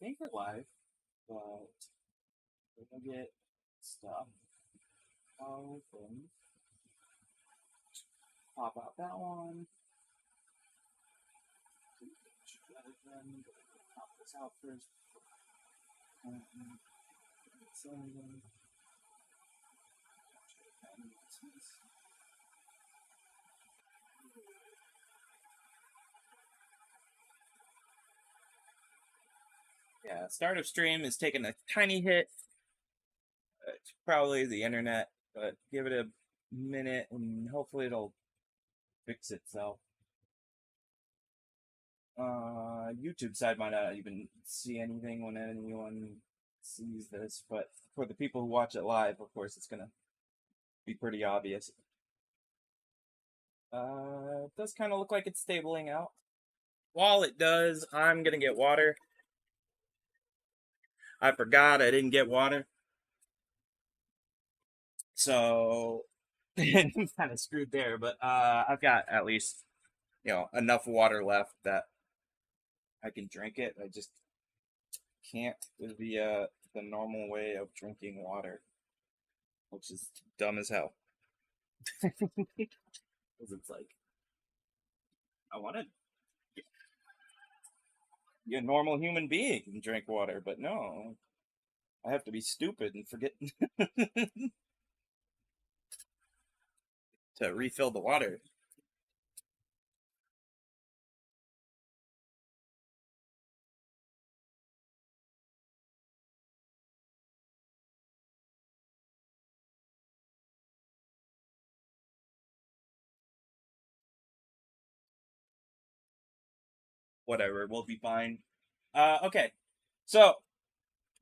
think we're live, but we're gonna get stuff. Open. Pop out that one. Pop this out first. Yeah, start of stream is taking a tiny hit. It's probably the internet, but give it a minute and hopefully it'll fix itself. YouTube side might not even see anything when anyone sees this, but for the people who watch it live, of course, it's gonna be pretty obvious. It does kind of look like it's stabling out. While it does, I'm gonna get water. I forgot I didn't get water. So, kind of screwed there, but I've got at least, enough water left that I can drink it. I just can't with the normal way of drinking water, which is dumb as hell. Because it's like, I want to be a normal human being and drink water, but no, I have to be stupid and forget to refill the water. Whatever, we'll be fine. Okay, so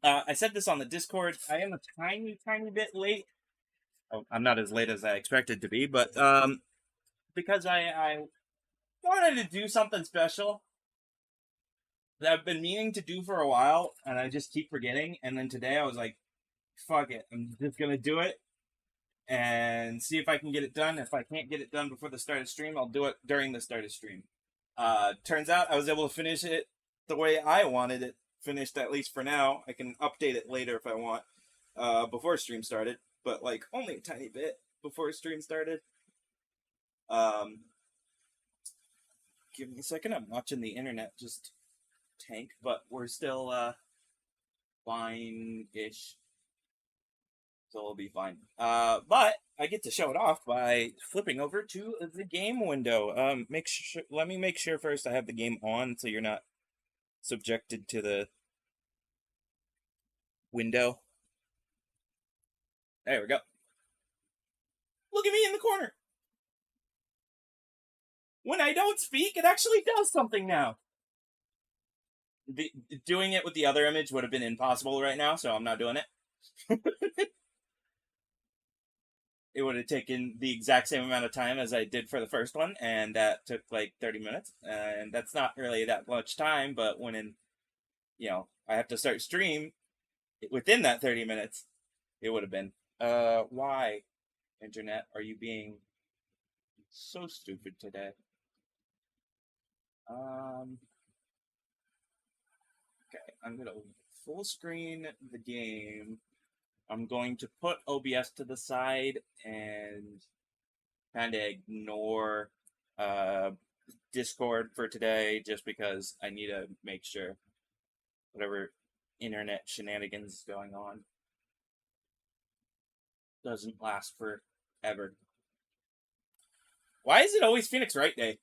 I said this on the Discord. I am a tiny bit late. Oh, I'm not as late as I expected to be, but because I wanted to do something special that I've been meaning to do for a while, and I just keep forgetting. And then today I was like, "Fuck it, I'm just gonna do it." And see if I can get it done. If I can't get it done before the start of stream, I'll do it during the start of stream. Turns out I was able to finish it the way I wanted it finished, at least for now. I can update it later if I want, before stream started, but like only a tiny bit before stream started. Give me a second. I'm watching the internet just tank, but we're still fine-ish. So it'll be fine. But I get to show it off by flipping over to the game window. Let me make sure first I have the game on so you're not subjected to the window. There we go. Look at me in the corner. When I don't speak, it actually does something now. Doing it with the other image would have been impossible right now, so I'm not doing it. It would have taken the exact same amount of time as I did for the first one, and that took like 30 minutes. And that's not really that much time, but when I have to start stream within that 30 minutes, it would have been. Why, internet, are you being so stupid today? Okay, I'm gonna full screen the game. I'm going to put OBS to the side and kind of ignore Discord for today just because I need to make sure whatever internet shenanigans is going on doesn't last forever. Why is it always Phoenix Wright Day?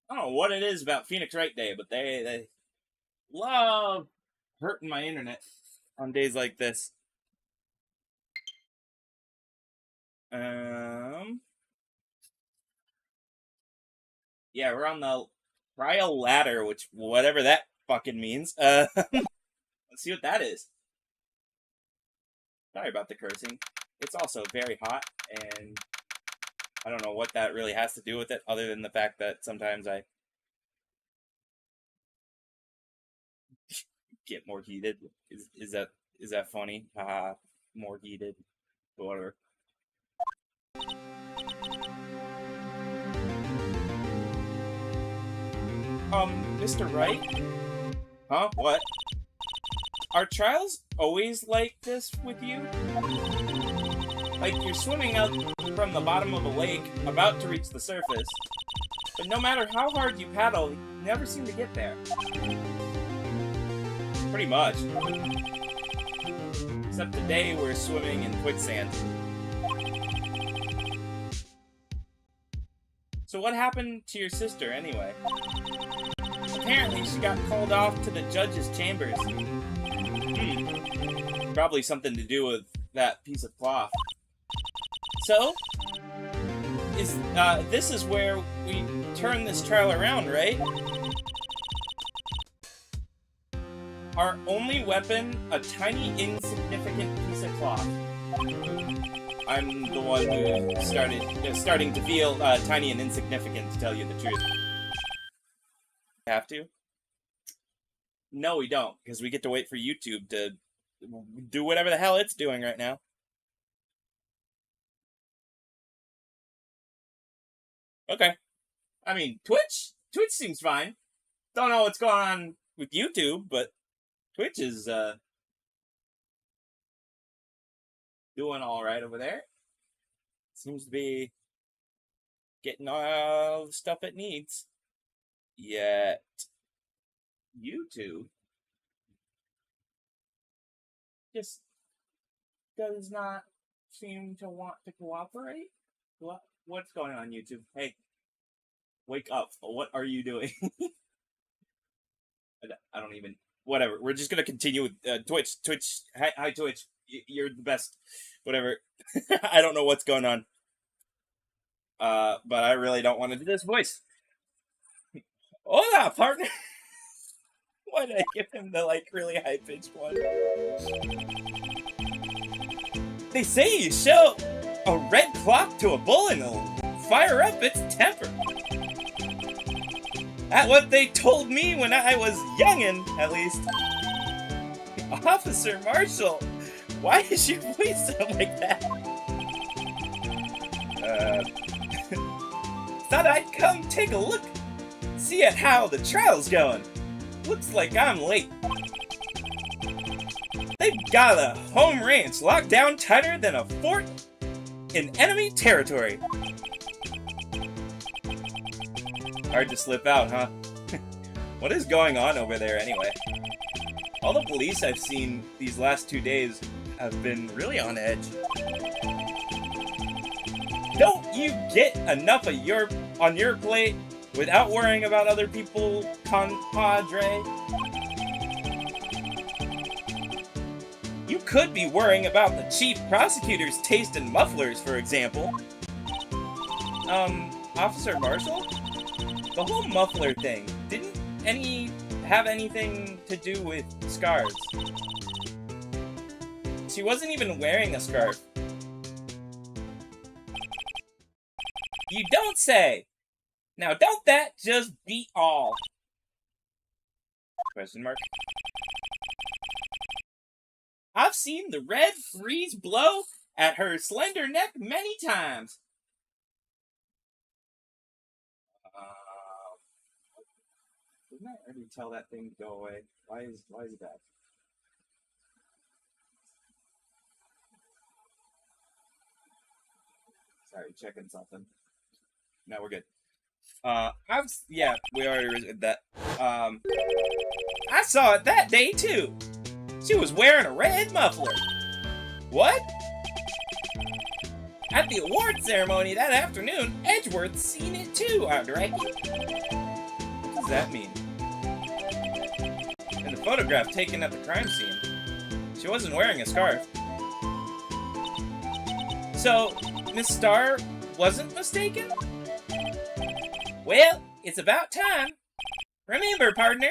I don't know what it is about Phoenix Wright Day, but they love hurting my internet on days like this. Yeah, we're on the trial ladder, which whatever that fucking means. Let's see what that is. Sorry about the cursing. It's also very hot, and I don't know what that really has to do with it, other than the fact that sometimes I get more heated. Is that funny? Haha, more heated. Whatever. Mr. Wright? Huh? What? Are trials always like this with you? Like, you're swimming out from the bottom of a lake, about to reach the surface, but no matter how hard you paddle, you never seem to get there. Pretty much. Except today we're swimming in quicksand. So what happened to your sister, anyway? Apparently she got called off to the judge's chambers. Probably something to do with that piece of cloth. So, this is where we turn this trial around, right? Our only weapon, a tiny, insignificant piece of cloth. I'm the one who starting to feel tiny and insignificant, to tell you the truth. Have to? No, we don't, because we get to wait for YouTube to do whatever the hell it's doing right now. Okay. I mean, Twitch seems fine. Don't know what's going on with YouTube, but Twitch is doing all right over there. Seems to be getting all the stuff it needs. Yet YouTube just does not seem to want to cooperate. What's going on, YouTube? Hey, wake up. What are you doing? I don't even... Whatever. We're just going to continue with Twitch. Twitch. Hi, Twitch. You're the best. Whatever. I don't know what's going on. But I really don't want to do this voice. Hola, partner! Why did I give him the, like, really high-pitched one? They say you show a red clock to a bull and it'll fire up its temper. That's what they told me when I was youngin', at least. Officer Marshall, why is your voice sound like that? Thought I'd come take a look, see at how the trial's going. Looks like I'm late. They've got a home ranch locked down tighter than a fort in enemy territory. Hard to slip out, huh? What is going on over there anyway? All the police I've seen these last 2 days have been really on edge. Don't you get enough of on your plate without worrying about other people, compadre? You could be worrying about the chief prosecutor's taste in mufflers, for example. Officer Marshall? The whole muffler thing, didn't have anything to do with scarves. She wasn't even wearing a scarf. You don't say! Now don't that just be all? Question mark. I've seen the red breeze blow at her slender neck many times. Didn't I already tell that thing to go away? Why is it bad? Sorry, checking something. No, we're good. We already read that. I saw it that day too. She was wearing a red muffler. What? At the award ceremony that afternoon, Edgeworth seen it too, I reckon. What does that mean? In the photograph taken at the crime scene, she wasn't wearing a scarf. So, Miss Starr wasn't mistaken? Well, it's about time. Remember, partner,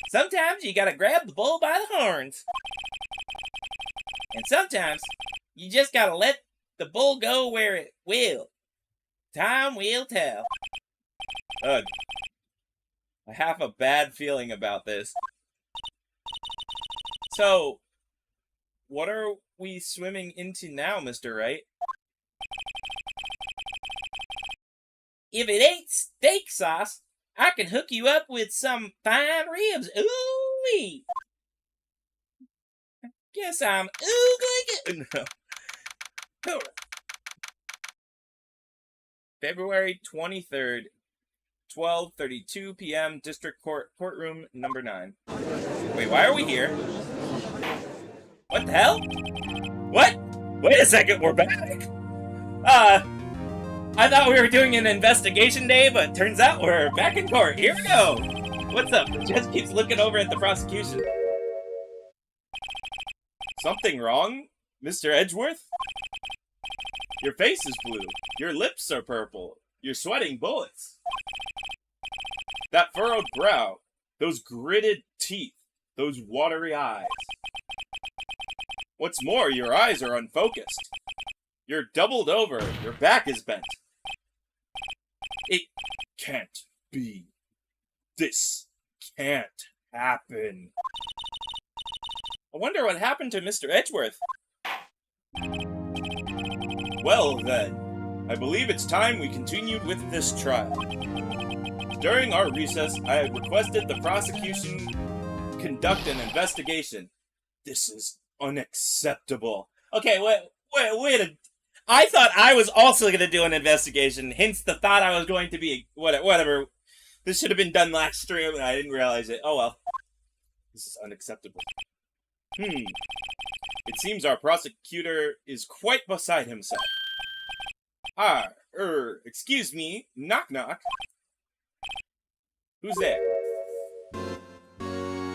sometimes you gotta grab the bull by the horns. And sometimes you just gotta let the bull go where it will. Time will tell. Ugh. I have a bad feeling about this. So, what are we swimming into now, Mr. Wright? If it ain't steak sauce, I can hook you up with some fine ribs. Ooh-wee! Guess I'm ugly. No. February 23rd, 12:32 p.m. District Court, courtroom number 9. Wait, why are we here? What the hell? What? Wait a second, we're back. I thought we were doing an investigation day, but turns out we're back in court. Here we go. What's up? The judge keeps looking over at the prosecution. Something wrong, Mr. Edgeworth? Your face is blue. Your lips are purple. You're sweating bullets. That furrowed brow. Those gritted teeth. Those watery eyes. What's more, your eyes are unfocused. You're doubled over. Your back is bent. It can't be. This can't happen. I wonder what happened to Mr. Edgeworth. Well then, I believe it's time we continued with this trial. During our recess, I had requested the prosecution conduct an investigation. This is unacceptable. Okay, wait. I thought I was also going to do an investigation, hence the thought I was going to be, whatever. This should have been done last stream, and I didn't realize it. Oh well. This is unacceptable. It seems our prosecutor is quite beside himself. Excuse me, knock knock. Who's there?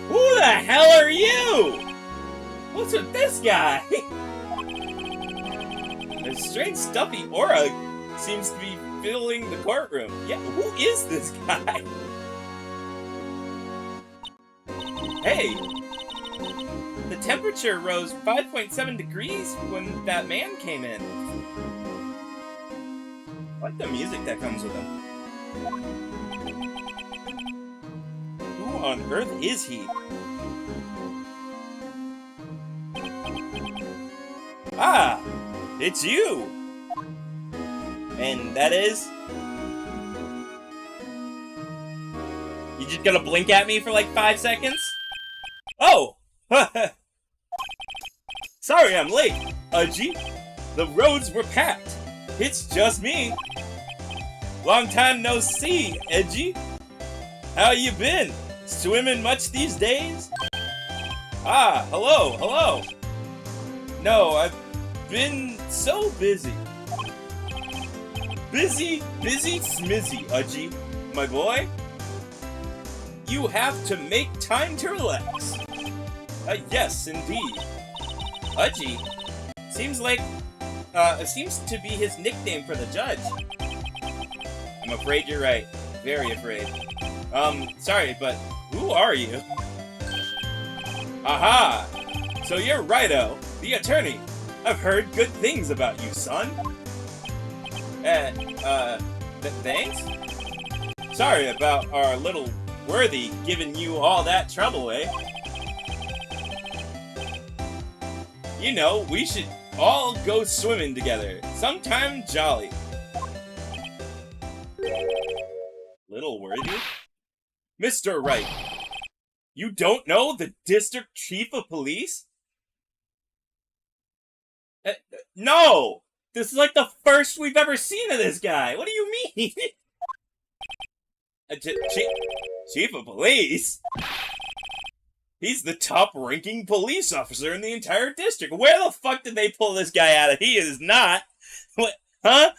Who the hell are you? What's with this guy? A strange stuffy aura seems to be filling the courtroom. Yeah, who is this guy? Hey! The temperature rose 5.7 degrees when that man came in. I like the music that comes with him. Who on earth is he? Ah! It's you! And that is? You just gonna blink at me for like 5 seconds? Oh! Sorry I'm late, Udgy. The roads were packed. It's just me. Long time no see, Edgy. How you been? Swimming much these days? Ah, hello. No, I've been so busy. Busy smizzy, Udgy. My boy? You have to make time to relax. Yes, indeed. Udgy? Seems to be his nickname for the judge. I'm afraid you're right. Very afraid. Sorry, but who are you? Aha! So you're Righto, the attorney. I've heard good things about you, son. Thanks? Sorry about our little worthy giving you all that trouble, eh? You know, we should all go swimming together. Sometime jolly. Little worthy? Mr. Wright, you don't know the district chief of police? No! This is like the first we've ever seen of this guy. What do you mean? Chief of police? He's the top-ranking police officer in the entire district. Where the fuck did they pull this guy out of? He is not. What? Huh?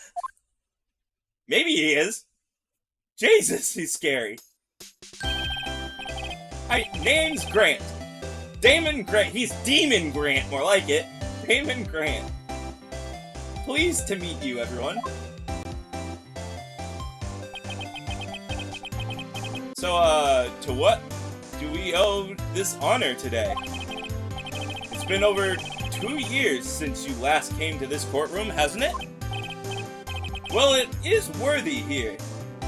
Maybe he is. Jesus, he's scary. Name's Grant. Damon Grant. He's Demon Grant, more like it. Damon Grant. Pleased to meet you, everyone. So, to what do we owe this honor today? It's been over 2 years since you last came to this courtroom, hasn't it? Well, it is worthy here.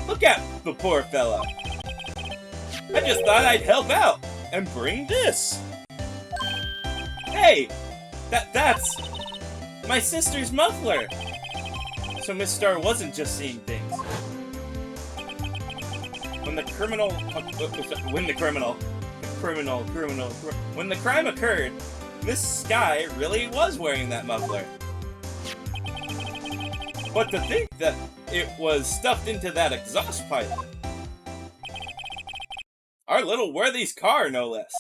Look at the poor fella. I just thought I'd help out and bring this. Hey, that's my sister's muffler. So Miss Star wasn't just seeing things. When the crime occurred, this guy really was wearing that muffler. But to think that it was stuffed into that exhaust pipe. Our little worthy's car, no less.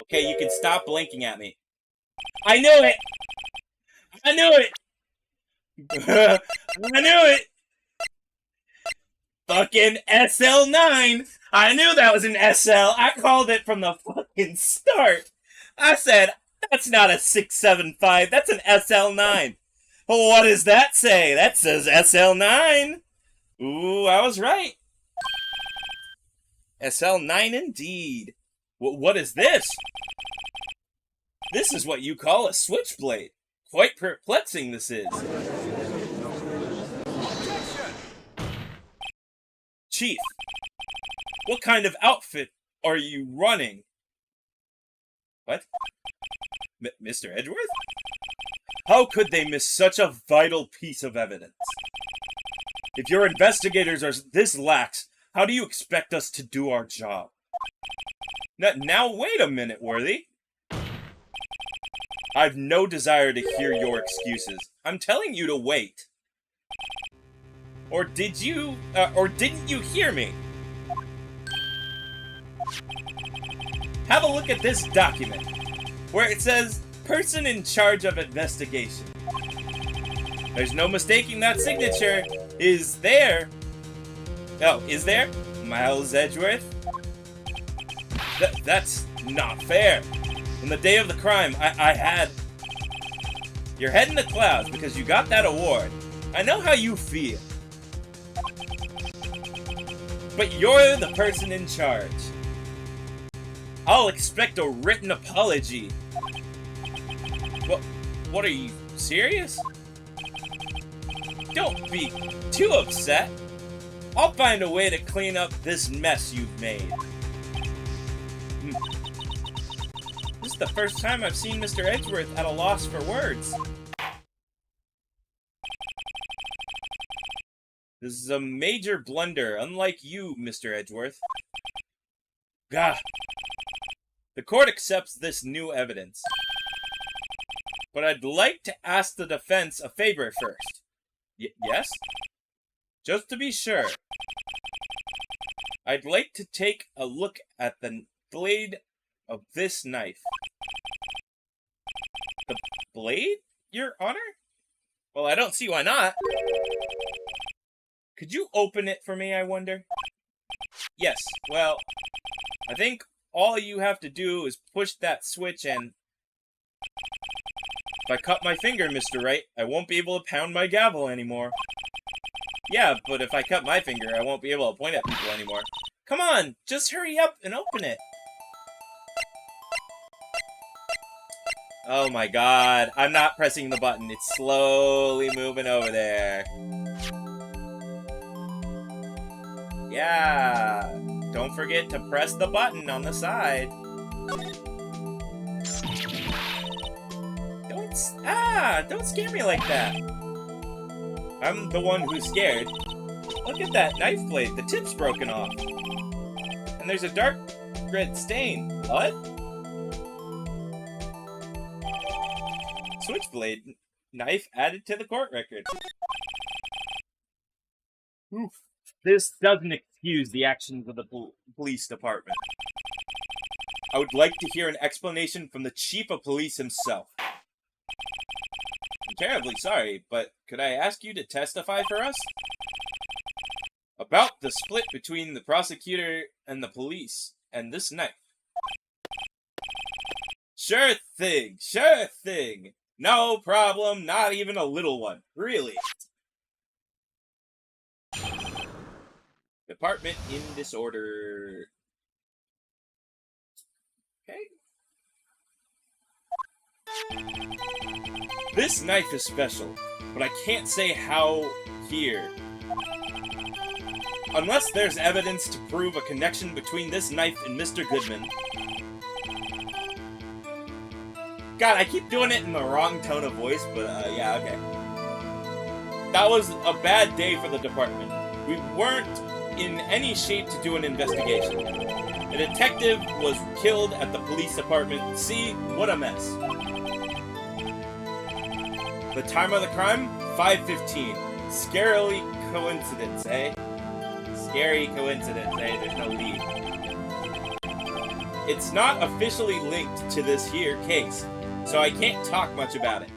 Okay, you can stop blinking at me. I knew it! I knew it! I knew it! Fucking SL9! I knew that was an SL! I called it from the fucking start! I said, that's not a 675, that's an SL9! Well, what does that say? That says SL9! Ooh, I was right! SL9 indeed! What is this? This is what you call a switchblade. Quite perplexing this is. Chief, what kind of outfit are you running? What? Mr. Edgeworth? How could they miss such a vital piece of evidence? If your investigators are this lax, how do you expect us to do our job? Now wait a minute, Worthy. I've no desire to hear your excuses. I'm telling you to wait. Or didn't you hear me? Have a look at this document, where it says, person in charge of investigation. There's no mistaking that signature. Is there? Oh, is there? Miles Edgeworth? That's not fair. On the day of the crime, I had... Your head in the clouds because you got that award. I know how you feel. But you're the person in charge. I'll expect a written apology. What are you, serious? Don't be too upset. I'll find a way to clean up this mess you've made. This is the first time I've seen Mr. Edgeworth at a loss for words. This is a major blunder, unlike you, Mr. Edgeworth. Gah! The court accepts this new evidence. But I'd like to ask the defense a favor first. Yes? Just to be sure. I'd like to take a look at the blade of this knife. The blade, Your Honor? Well, I don't see why not. Could you open it for me, I wonder? Yes, well, I think all you have to do is push that switch and... If I cut my finger, Mr. Wright, I won't be able to pound my gavel anymore. Yeah, but if I cut my finger, I won't be able to point at people anymore. Come on, just hurry up and open it. Oh my god, I'm not pressing the button. It's slowly moving over there. Yeah, don't forget to press the button on the side. Don't scare me like that. I'm the one who's scared. Look at that knife blade, the tip's broken off. And there's a dark red stain. What? Switchblade knife added to the court record. Oof. This doesn't excuse the actions of the police department. I would like to hear an explanation from the chief of police himself. I'm terribly sorry, but could I ask you to testify for us? About the split between the prosecutor and the police, and this knife. Sure thing, sure thing. No problem, not even a little one. Really. Department in disorder. Okay. This knife is special, but I can't say how here. Unless there's evidence to prove a connection between this knife and Mr. Goodman. God, I keep doing it in the wrong tone of voice, but yeah, okay. That was a bad day for the department. We weren't in any shape to do an investigation. A detective was killed at the police department. See, what a mess. The time of the crime? 5:15. Scarily coincidence, eh? Scary coincidence, eh? There's no lead. It's not officially linked to this here case, so I can't talk much about it.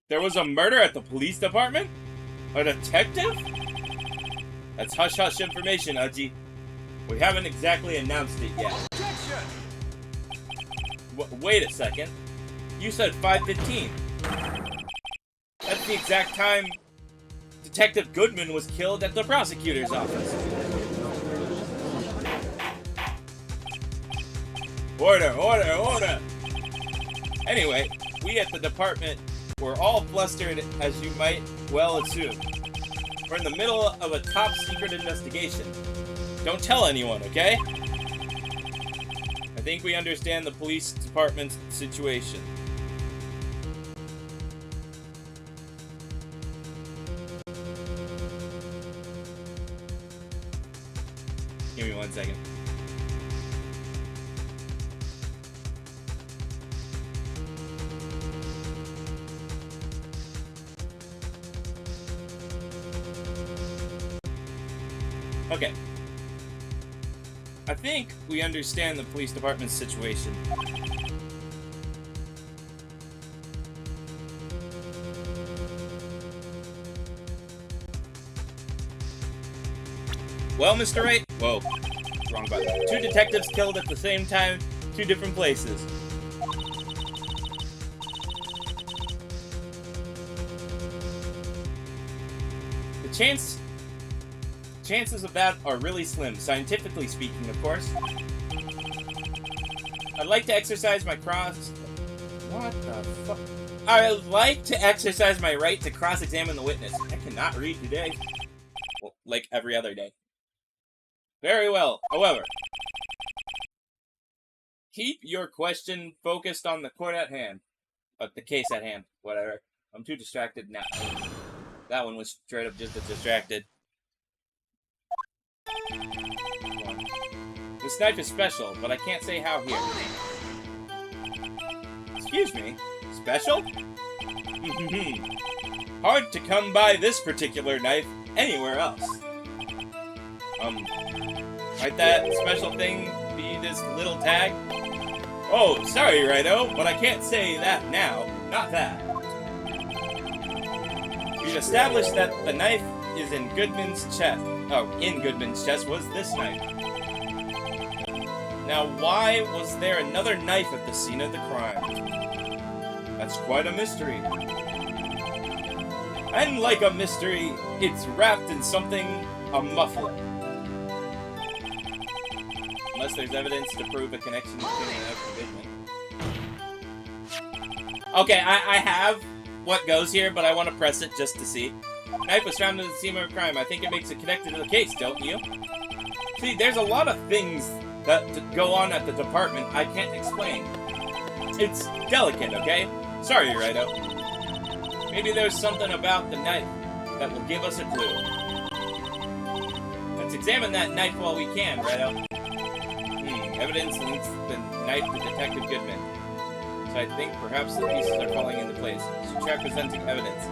There was a murder at the police department? A detective? That's hush-hush information, Uji. We haven't exactly announced it yet. Wait a second. You said 5:15. That's the exact time Detective Goodman was killed at the prosecutor's office. Order, order, order! Anyway, we at the department were all flustered, as you might well assume. We're in the middle of a top-secret investigation. Don't tell anyone, okay? I think we understand the police department's situation. Give me 1 second. Okay. I think we understand the police department's situation. Well, Mr. Wright? Whoa. Wrong button. 2 detectives killed at the same time, 2 different places. The chances of that are really slim, scientifically speaking, of course. I'd like to exercise my What the fuck? I'd like to exercise my right to cross-examine the witness. I cannot read today. Well, like every other day. Very well. However, keep your question focused on the court at hand. The case at hand. Whatever. I'm too distracted now. That one was straight up just a distracted. This knife is special, but I can't say how here. Excuse me? Special? Hard to come by this particular knife anywhere else. Might that special thing be this little tag? Oh, sorry, Righto, but I can't say that now. Not that. We've established that the knife is in Goodman's chest. Oh, in Goodman's chest was this knife. Now, why was there another knife at the scene of the crime? That's quite a mystery. And like a mystery, it's wrapped in something, a muffler. Unless there's evidence to prove a connection between the knife and Goodman. Okay, I have what goes here, but I want to press it just to see. Knife was found at the scene of a crime. I think it makes it connected to the case, don't you? See, there's a lot of things that go on at the department I can't explain. It's delicate, okay? Sorry, Righto. Maybe there's something about the knife that will give us a clue. Let's examine that knife while we can, Righto. Evidence links the knife to Detective Goodman. So I think perhaps the pieces are falling into place. Should try presenting evidence.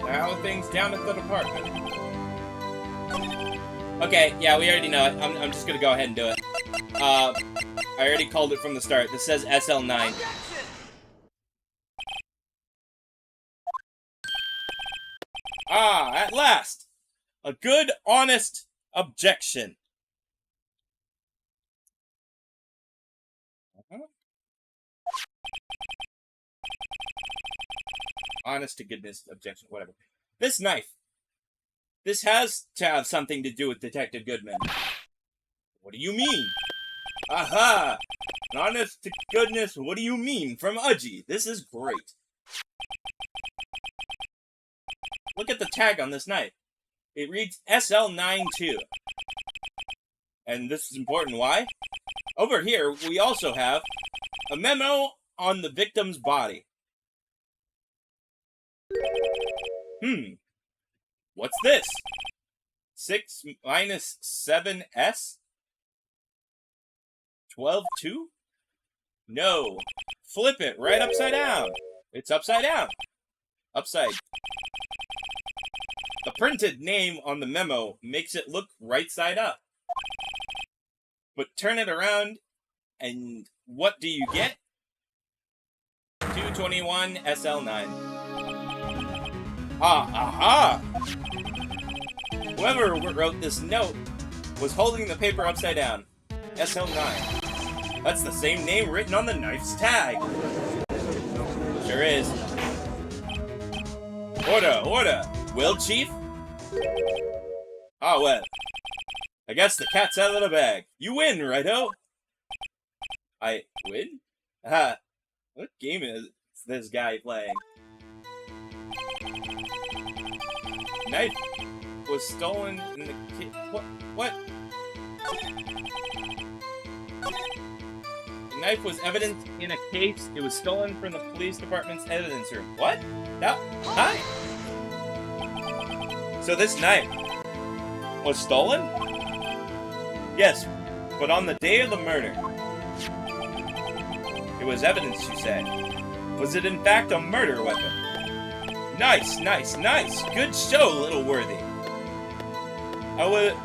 How are things down at the department? Okay, yeah, we already know it. I'm just gonna go ahead and do it. I already called it from the start. This says SL9. Ah, at last! A good, honest objection. Honest to goodness objection, whatever. This knife. This has to have something to do with Detective Goodman. What do you mean? Aha! Honest to goodness, what do you mean? From Uji. This is great. Look at the tag on this knife. It reads SL92. And this is important. Why? Over here, we also have a memo on the victim's body. What's this? 6 minus 7s? 12-2? No. Flip it right upside down. It's upside down. Upside. The printed name on the memo makes it look right side up. But turn it around, and what do you get? 221 SL9. Aha! Whoever wrote this note was holding the paper upside down. SL9. That's the same name written on the knife's tag. Sure is. Order. Will, Chief? Ah, well. I guess the cat's out of the bag. You win, righto? I win? Ah, what game is this guy playing? Knife was stolen in the what? The knife was evidence in a case. It was stolen from the police department's evidence room. What? Hi. So this knife was stolen? Yes, but on the day of the murder. It was evidence, you say. Was it in fact a murder weapon? Nice. Good show, little worthy.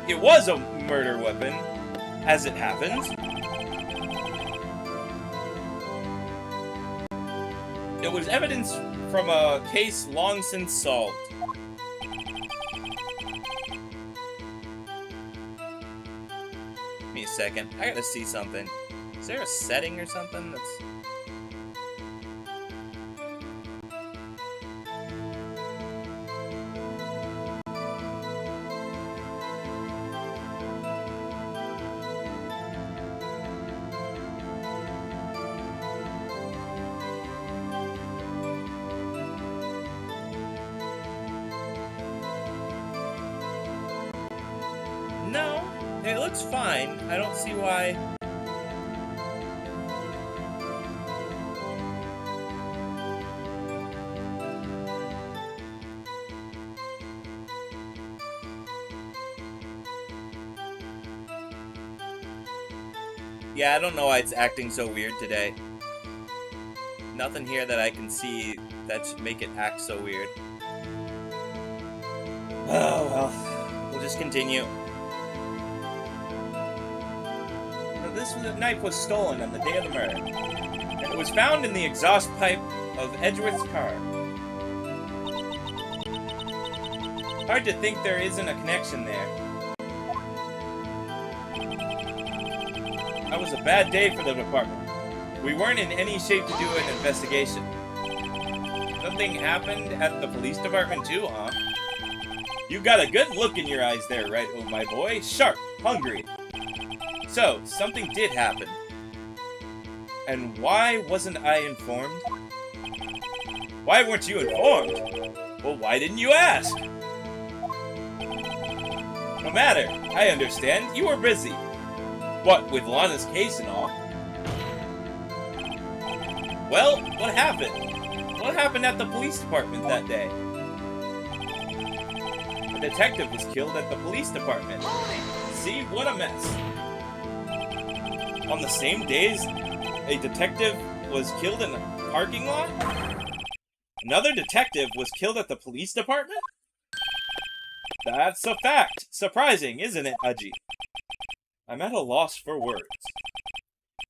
It was a murder weapon, as it happens. It was evidence from a case long since solved. Give me a second. I gotta see something. Is there a setting or something that's... No, it looks fine. I don't see why. Yeah, I don't know why it's acting so weird today. Nothing here that I can see that should make it act so weird. Oh, well. We'll just continue. This knife was stolen on the day of the murder, and it was found in the exhaust pipe of Edgeworth's car. Hard to think there isn't a connection there. That was a bad day for the department. We weren't in any shape to do an investigation. Something happened at the police department too, huh? You got a good look in your eyes there, right, oh my boy? Sharp, hungry. So, something did happen. And why wasn't I informed? Why weren't you informed? Well, why didn't you ask? No matter. I understand. You were busy. What, with Lana's case and all? Well, what happened? What happened at the police department that day? A detective was killed at the police department. See, what a mess. On the same days, a detective was killed in a parking lot? Another detective was killed at the police department? That's a fact. Surprising, isn't it, Aji? I'm at a loss for words.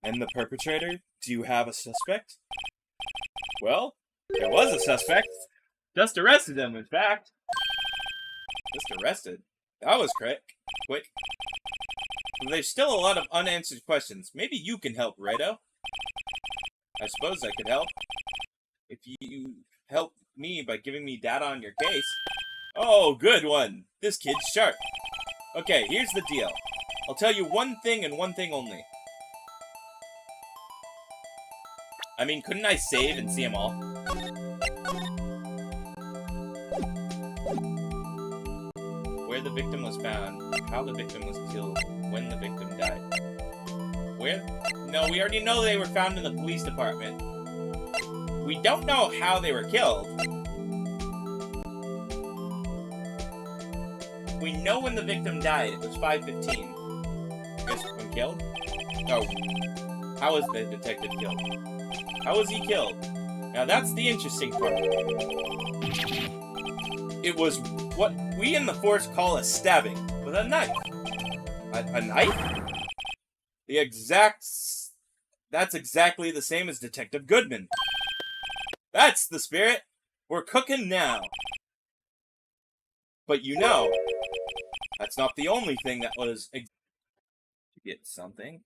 And the perpetrator? Do you have a suspect? Well, there was a suspect. Just arrested him, in fact. Just arrested? That was quick. There's still a lot of unanswered questions. Maybe you can help, Righto. I suppose I could help. If you help me by giving me data on your case. Oh, good one. This kid's sharp. Okay, here's the deal. I'll tell you one thing and one thing only. I mean, couldn't I save and see them all? Where the victim was found, how the victim was killed, when the victim died. Where? No, we already know they were found in the police department. We don't know how they were killed. We know when the victim died. It was 5:15. Guess when killed? Oh. How was the detective killed? How was he killed? Now that's the interesting part. It was what we in the force call a stabbing with a knife. A knife? That's exactly the same as Detective Goodman. That's the spirit. We're cooking now. But you know, that's not the only thing that was... To get something.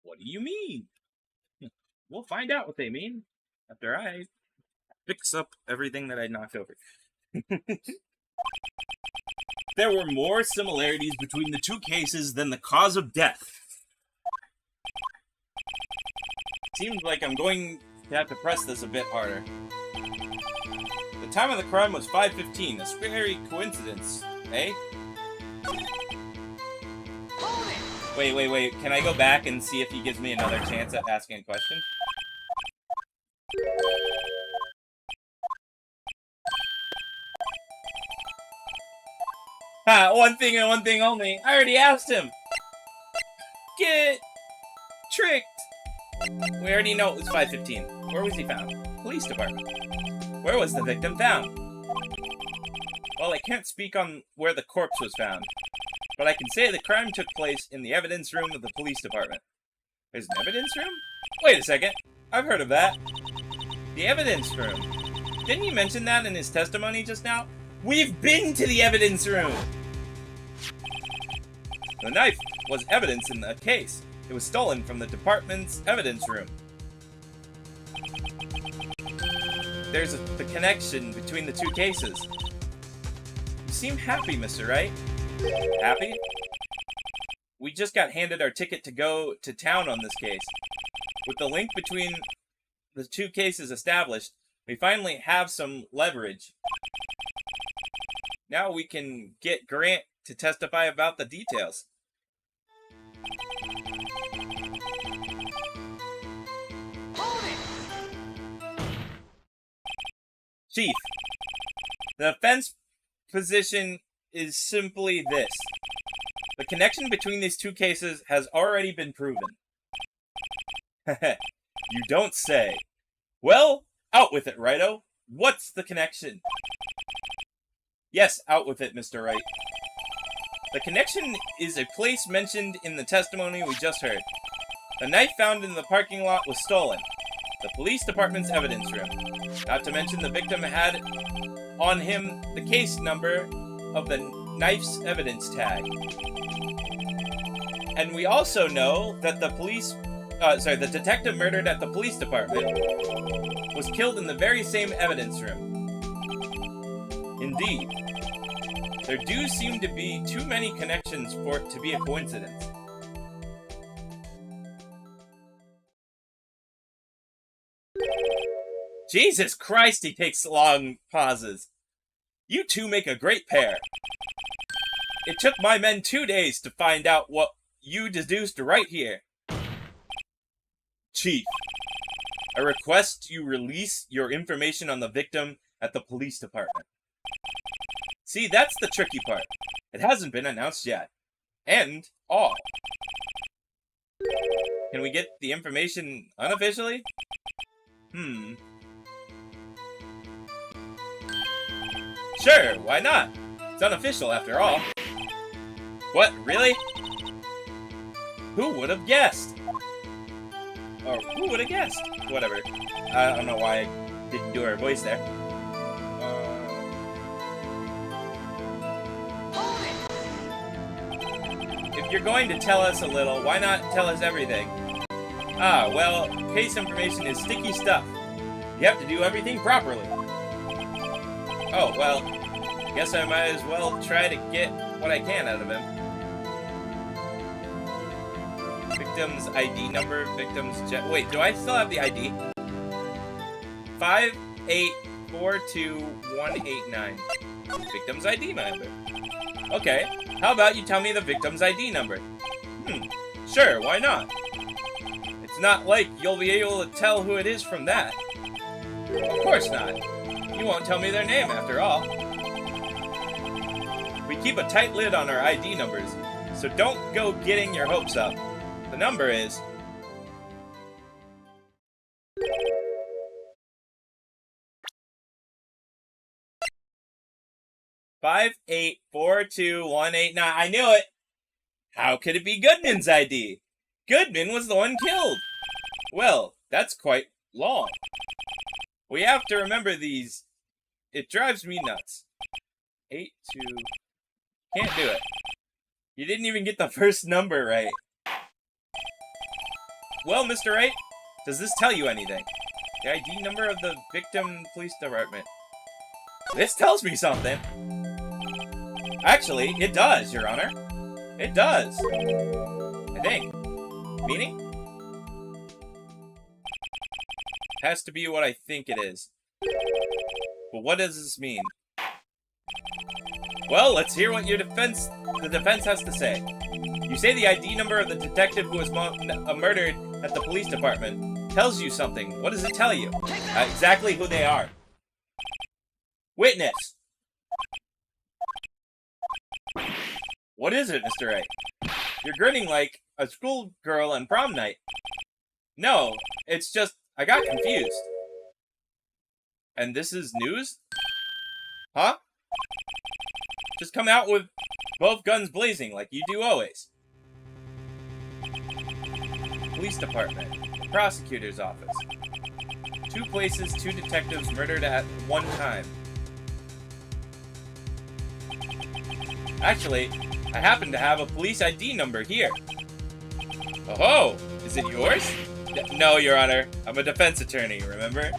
What do you mean? We'll find out what they mean after I fix up everything that I knocked over. There were more similarities between the two cases than the cause of death. Seems like I'm going to have to press this a bit harder. The time of the crime was 5:15. A scary coincidence, eh? Wait. Can I go back and see if he gives me another chance at asking a question? Ha! One thing and one thing only. I already asked him. Get tricked. We already know it was 5:15. Where was he found? Police department. Where was the victim found? Well, I can't speak on where the corpse was found, but I can say the crime took place in the evidence room of the police department. There's an evidence room? Wait a second. I've heard of that. The evidence room. Didn't he mention that in his testimony just now? We've been to the evidence room! The knife was evidence in the case. It was stolen from the department's evidence room. There's the connection between the two cases. You seem happy, Mr. Wright. Happy? We just got handed our ticket to go to town on this case. With the link between the two cases established, we finally have some leverage. Now we can get Grant to testify about the details. Chief, the defense position is simply this. The connection between these two cases has already been proven. You don't say. Well, out with it, Righto. What's the connection? Yes, out with it, Mr. Wright. The connection is a place mentioned in the testimony we just heard. The knife found in the parking lot was stolen. The police department's evidence room. Not to mention the victim had on him the case number of the knife's evidence tag. And we also know that the the detective murdered at the police department was killed in the very same evidence room. Indeed. There do seem to be too many connections for it to be a coincidence. Jesus Christ, he takes long pauses. You two make a great pair. It took my men 2 days to find out what you deduced right here. Chief, I request you release your information on the victim at the police department. See, that's the tricky part. It hasn't been announced yet. And all. Can we get the information unofficially? Sure, why not? It's unofficial after all. What, really? Who would have guessed? Or who would have guessed? Whatever. I don't know why I didn't do her voice there. If you're going to tell us a little, why not tell us everything? Ah, well, case information is sticky stuff. You have to do everything properly. Oh, well, guess I might as well try to get what I can out of him. Victim's ID number, wait, do I still have the ID? 5842189. Victim's ID number. Okay, how about you tell me the victim's ID number? Sure, why not? It's It's not like you'll be able to tell who it is from that. Of course not. You won't tell me their name, after all. We keep a tight lid on our ID numbers, so don't go getting your hopes up. The number is... Five 842-189. I knew it! How could it be Goodman's ID? Goodman was the one killed! Well, that's quite long. We have to remember these. It drives me nuts. 82... Can't do it. You didn't even get the first number right. Well, Mr. Wright, does this tell you anything? The ID number of the victim police department. This tells me something. Actually, it does, Your Honor. It does. I think. Meaning? Has to be what I think it is. But what does this mean? Well, let's hear what the defense has to say. You say the ID number of the detective who was murdered at the police department tells you something. What does it tell you? Exactly who they are. Witness! What is it, Mr. Wright? You're grinning like a schoolgirl on prom night. No, it's just, I got confused. And this is news? Huh? Just come out with both guns blazing like you do always. Police department. The prosecutor's office. 2 places, 2 detectives murdered at one time. Actually, I happen to have a police ID number here. Oh, is it yours? No, Your Honor. I'm a defense attorney, remember?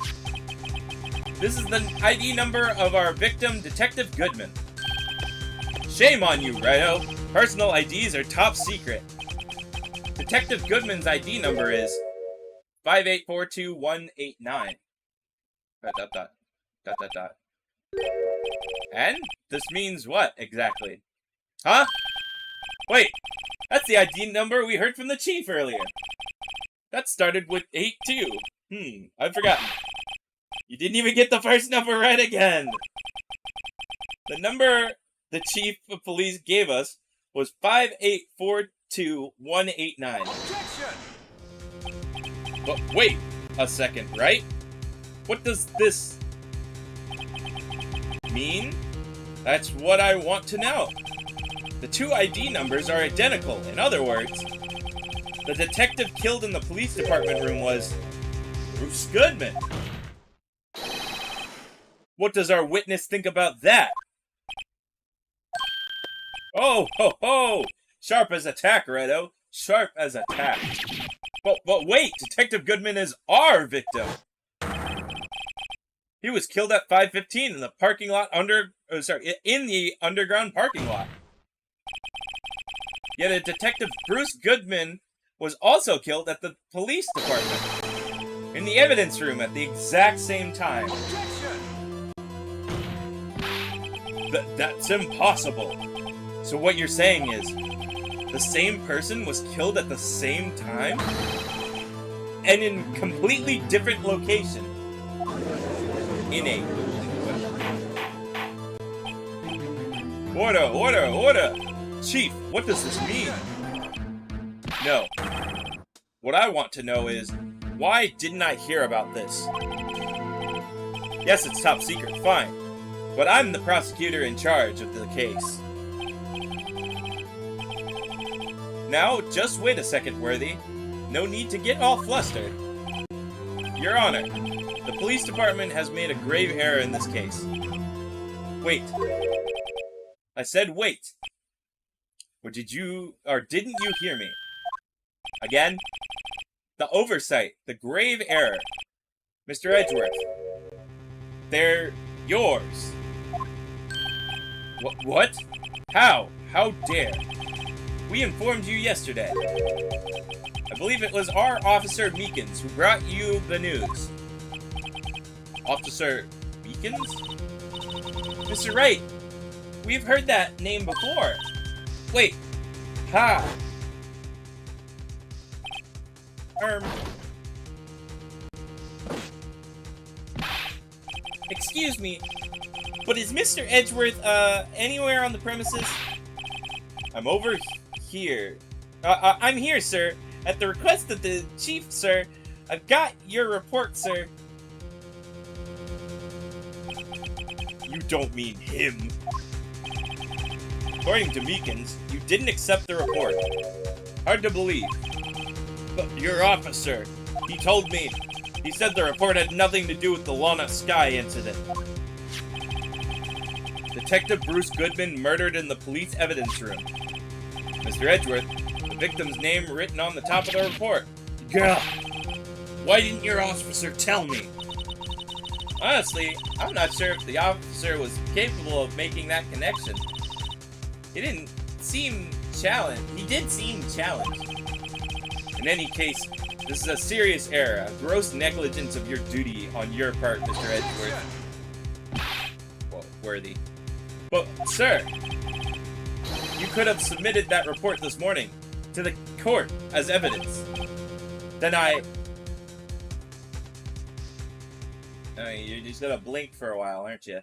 This is the ID number of our victim, Detective Goodman. Shame on you, Righto. Personal IDs are top secret. Detective Goodman's ID number is 5842189. ... And this means what, exactly? Huh? Wait, that's the ID number we heard from the chief earlier. That started with 82. I've forgotten. You didn't even get the first number right again. The number the chief of police gave us was 5842189. Objection! But wait a second, right? What does this mean? That's what I want to know. The 2 ID numbers are identical. In other words, the detective killed in the police department room was Bruce Goodman. What does our witness think about that? Oh, ho, ho! Sharp as a tack, Righto. Sharp as a tack. But wait, Detective Goodman is our victim. He was killed at 5:15 in the parking lot in the underground parking lot. Yet a Detective Bruce Goodman was also killed at the police department, in the evidence room at the exact same time. That's impossible. So what you're saying is, the same person was killed at the same time? And in completely different location? In a... Order! Chief, what does this mean? No. What I want to know is, why didn't I hear about this? Yes, it's top secret, fine. But I'm the prosecutor in charge of the case. Now, just wait a second, Worthy. No need to get all flustered. Your Honor, the police department has made a grave error in this case. Wait. I said wait. Or didn't you hear me? Again? The oversight, the grave error. Mr. Edgeworth. They're yours. What? How? How dare? We informed you yesterday. I believe it was our Officer Meekins who brought you the news. Officer Meekins? Mr. Wright, we've heard that name before. Wait, ha! Excuse me, but is Mr. Edgeworth, anywhere on the premises? I'm over here. I'm here, sir. At the request of the chief, sir. I've got your report, sir. You don't mean him. According to Meekins, you didn't accept the report. Hard to believe. But your officer, he told me. He said the report had nothing to do with the Lana Sky incident. Detective Bruce Goodman murdered in the police evidence room. Mr. Edgeworth, the victim's name written on the top of the report. Gah! Why didn't your officer tell me? Honestly, I'm not sure if the officer was capable of making that connection. He didn't seem challenged. He did seem challenged. In any case, this is a serious error, a gross negligence of your duty on your part, Mr. Edgeworth. Well, worthy. But, sir, you could have submitted that report this morning to the court as evidence. Then you're just gonna blink for a while, aren't you?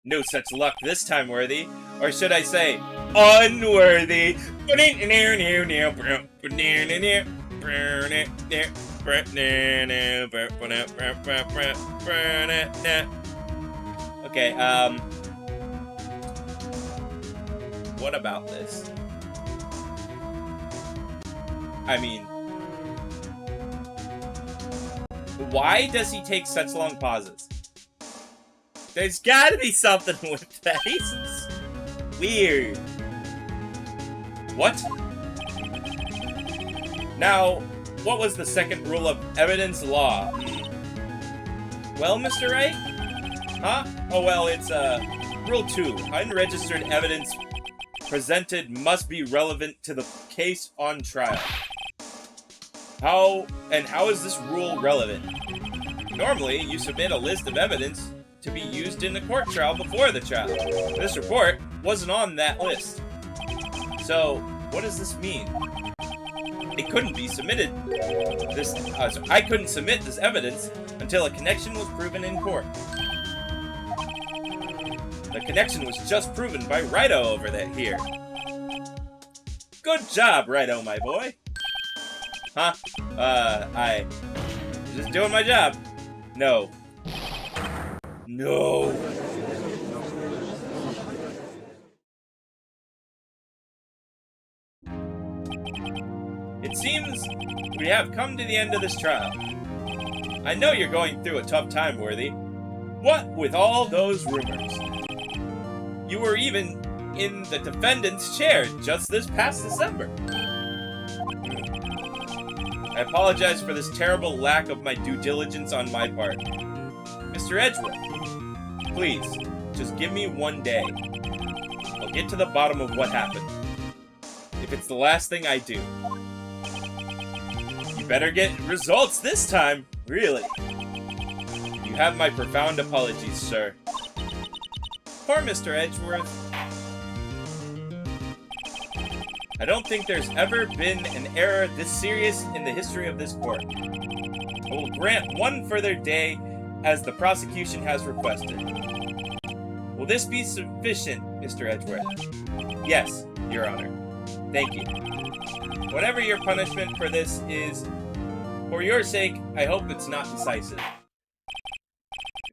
No such luck this time, Worthy. Or should I say, unworthy. Okay, what about this? I mean, why does he take such long pauses? There's gotta be something with that. He's weird. What? Now, what was the second rule of evidence law? Well, Mr. Wright? Huh? Oh, well, it's, Rule 2. Unregistered evidence presented must be relevant to the case on trial. How is this rule relevant? Normally, you submit a list of evidence to be used in the court trial before the trial. This report wasn't on that list. So, what does this mean? It couldn't be submitted. So I couldn't submit this evidence until a connection was proven in court. The connection was just proven by Righto over here. Good job, Righto, my boy. Huh? I was just doing my job. No. No. It seems we have come to the end of this trial. I know you're going through a tough time, Worthy. What with all those rumors? You were even in the defendant's chair just this past December. I apologize for this terrible lack of my due diligence on my part. Mr. Edgeworth, please, just give me one day. I'll get to the bottom of what happened. If it's the last thing I do. You better get results this time, really. You have my profound apologies, sir. Poor Mr. Edgeworth. I don't think there's ever been an error this serious in the history of this court. I will grant one further day as the prosecution has requested. Will this be sufficient, Mr. Edgeworth? Yes, Your Honor. Thank you. Whatever your punishment for this is, for your sake, I hope it's not decisive.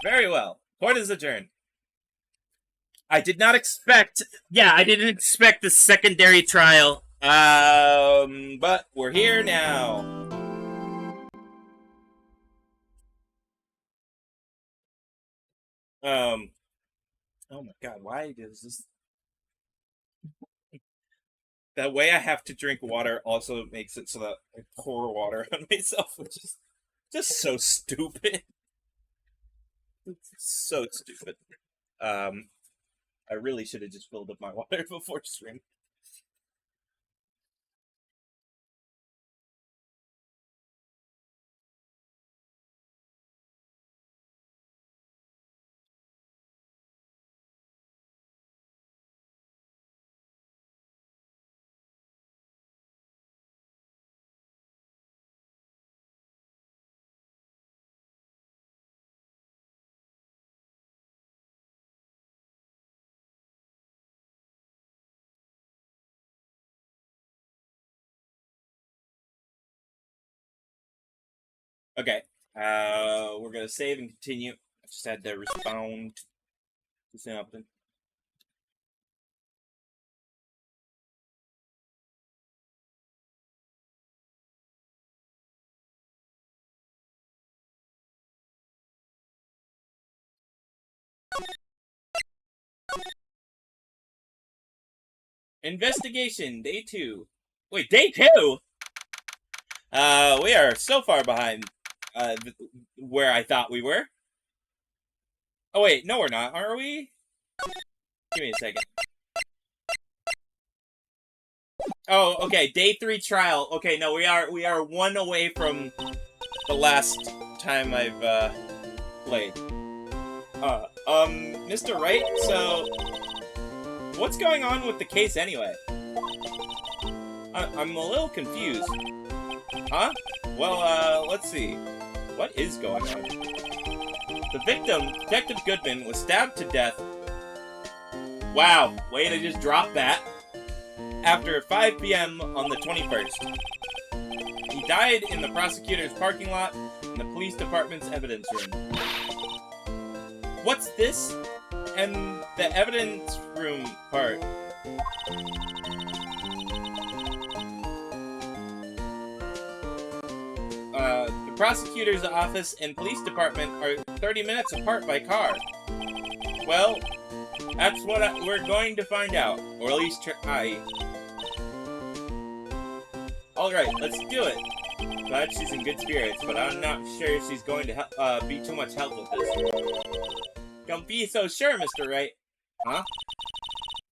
Very well. Court is adjourned. I did not expect... Yeah, I didn't expect the secondary trial. But we're here now. Oh my god, why does this... That way I have to drink water also makes it so that I pour water on myself, which is just so stupid. It's so stupid. I really should have just filled up my water before stream. Okay. We're gonna save and continue. I just had to respond to something. Investigation, day 2. Wait, day 2? We are so far behind where I thought we were. Oh wait, no we're not, are we? Give me a second. Oh, okay, day 3 trial. Okay, no, we are one away from the last time I've played. Mr. Wright, so what's going on with the case anyway? I'm a little confused. Huh? Well, let's see. What is going on? The victim, Detective Goodman, was stabbed to death. Wow, way to just drop that. After 5 p.m. on the 21st. He died in the prosecutor's parking lot in the police department's evidence room. What's this? And the evidence room part. The prosecutor's office and police department are 30 minutes apart by car. Well, that's what we're going to find out, or at least try. Alright, let's do it. Glad she's in good spirits, but I'm not sure she's going to be too much help with this. Don't be so sure, Mr. Wright. Huh?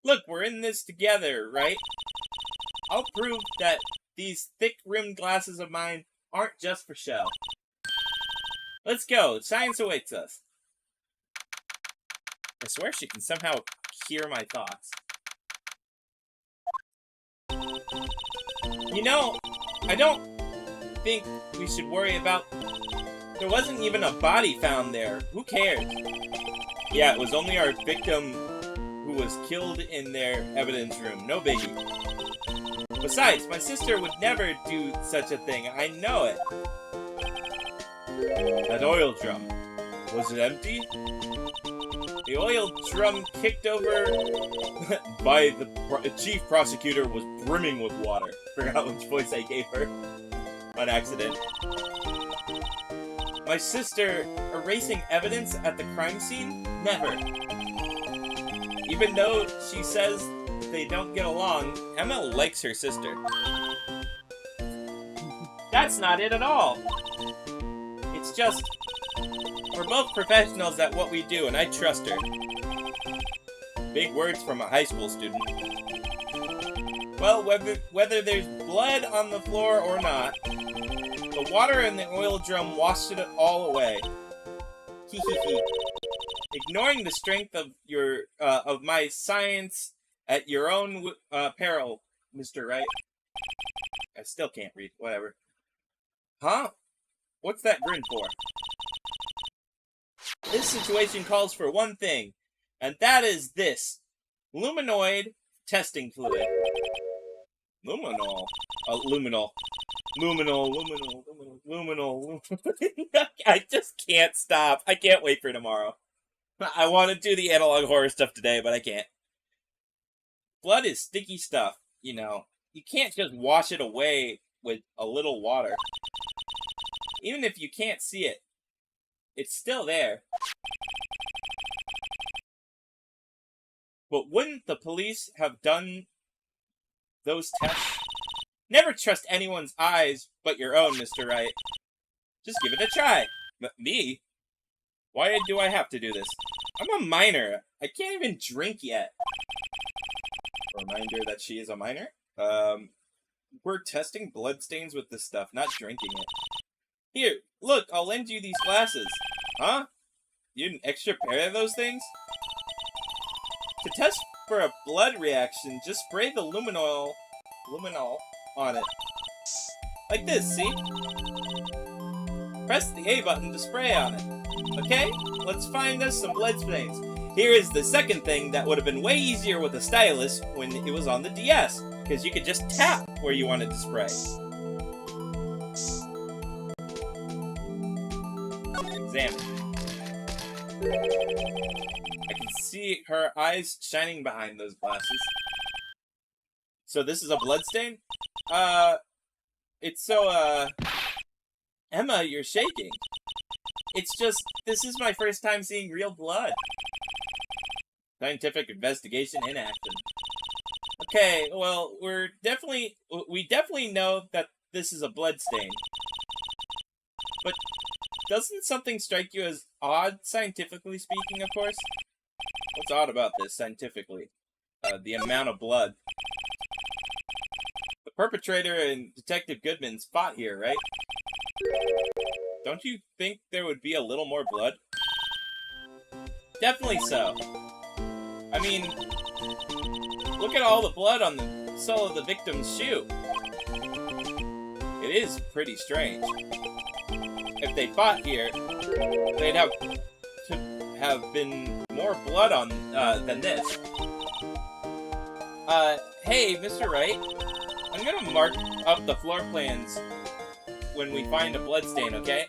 Look, we're in this together, right? I'll prove that these thick-rimmed glasses of mine aren't just for show. Let's go. Science awaits us. I swear she can somehow hear my thoughts. You know, I don't think we should worry about... There wasn't even a body found there. Who cares? Yeah, it was only our victim who was killed in their evidence room. No biggie. Besides, my sister would never do such a thing. I know it. That oil drum. Was it empty? The oil drum kicked over by the chief prosecutor was brimming with water. Forgot which voice I gave her. On accident. My sister erasing evidence at the crime scene? Never. Even though she says they don't get along, Emma likes her sister. That's not it at all. It's just, we're both professionals at what we do, and I trust her. Big words from a high school student. Well, whether there's blood on the floor or not, the water in the oil drum washed it all away. Hee hee hee. Ignoring the strength of of my science at your own peril, Mr. Wright. I still can't read. Whatever. Huh? What's that grin for? This situation calls for one thing, and that is this. Luminoid testing fluid. Luminol. Luminol. Luminol. I just can't stop. I can't wait for tomorrow. I want to do the analog horror stuff today, but I can't. Blood is sticky stuff, you know. You can't just wash it away with a little water. Even if you can't see it, it's still there. But wouldn't the police have done those tests? Never trust anyone's eyes but your own, Mr. Wright. Just give it a try. Me? Why do I have to do this? I'm a minor. I can't even drink yet. Reminder that she is a minor? We're testing bloodstains with this stuff, not drinking it. Here, look, I'll lend you these glasses. Huh? You need an extra pair of those things? To test for a blood reaction, just spray the luminol on it. Like this, see? Press the A button to spray on it. Okay, let's find us some blood stains. Here is the second thing that would have been way easier with a stylus when it was on the DS, because you could just tap where you wanted to spray. Examine. I can see her eyes shining behind those glasses. So this is a bloodstain? It's so, Emma, you're shaking. It's just, this is my first time seeing real blood. Scientific investigation in action. Okay, well, we definitely know that this is a bloodstain. But doesn't something strike you as odd, scientifically speaking, of course? What's odd about this, scientifically? The amount of blood. The perpetrator and Detective Goodman fought here, right? Don't you think there would be a little more blood? Definitely so. I mean, look at all the blood on the sole of the victim's shoe. It is pretty strange. If they fought here, they'd have to have been more blood on than this. Hey, Mr. Wright, I'm gonna mark up the floor plans when we find a bloodstain, okay?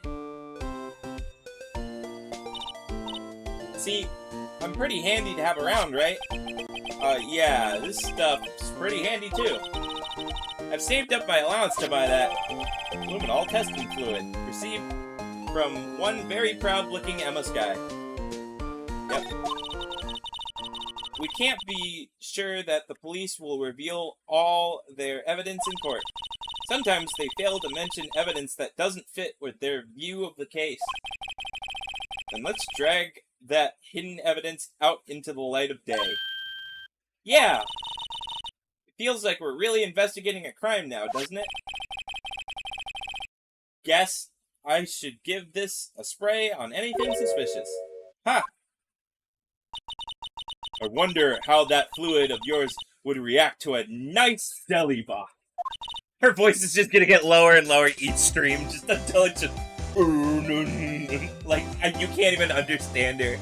See, I'm pretty handy to have around, right? Yeah, this stuff's pretty handy too. I've saved up my allowance to buy that luminol testing fluid, received from one very proud-looking Emma Sky. Yep. We can't be sure that the police will reveal all their evidence in court. Sometimes they fail to mention evidence that doesn't fit with their view of the case. And let's drag that hidden evidence out into the light of day. Yeah! It feels like we're really investigating a crime now, doesn't it? Guess I should give this a spray on anything suspicious. Ha! I wonder how that fluid of yours would react to a nice deli box. Her voice is just gonna get lower and lower each stream, just until it's just... like, you can't even understand her.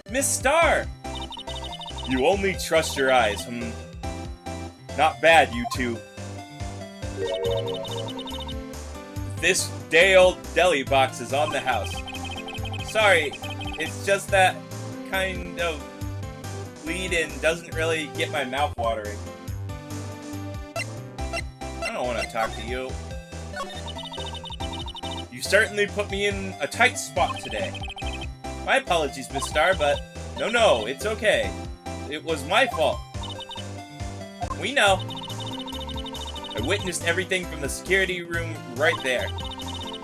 Miss Star! You only trust your eyes, Not bad, you two. This day-old deli box is on the house. Sorry, it's just that kind of lead-in doesn't really get my mouth watering. I don't want to talk to you. You certainly put me in a tight spot today. My apologies, Miss Star, but no, it's okay. It was my fault. We know. I witnessed everything from the security room right there.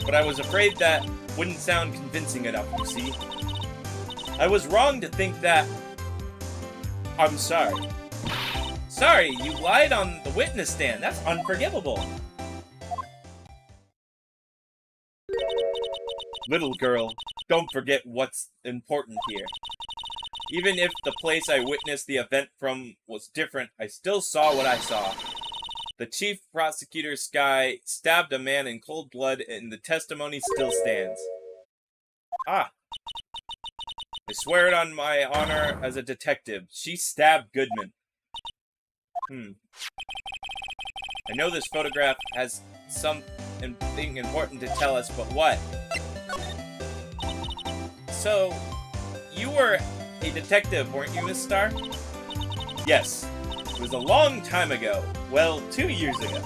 But I was afraid that wouldn't sound convincing enough, you see. I was wrong to think that... I'm sorry. Sorry, you lied on the witness stand. That's unforgivable. Little girl, don't forget what's important here. Even if the place I witnessed the event from was different, I still saw what I saw. The chief prosecutor, Sky, stabbed a man in cold blood, and the testimony still stands. Ah. I swear it on my honor as a detective. She stabbed Goodman. I know this photograph has something important to tell us, but what? So, you were a detective, weren't you, Miss Star? Yes. It was a long time ago. Well, 2 years ago.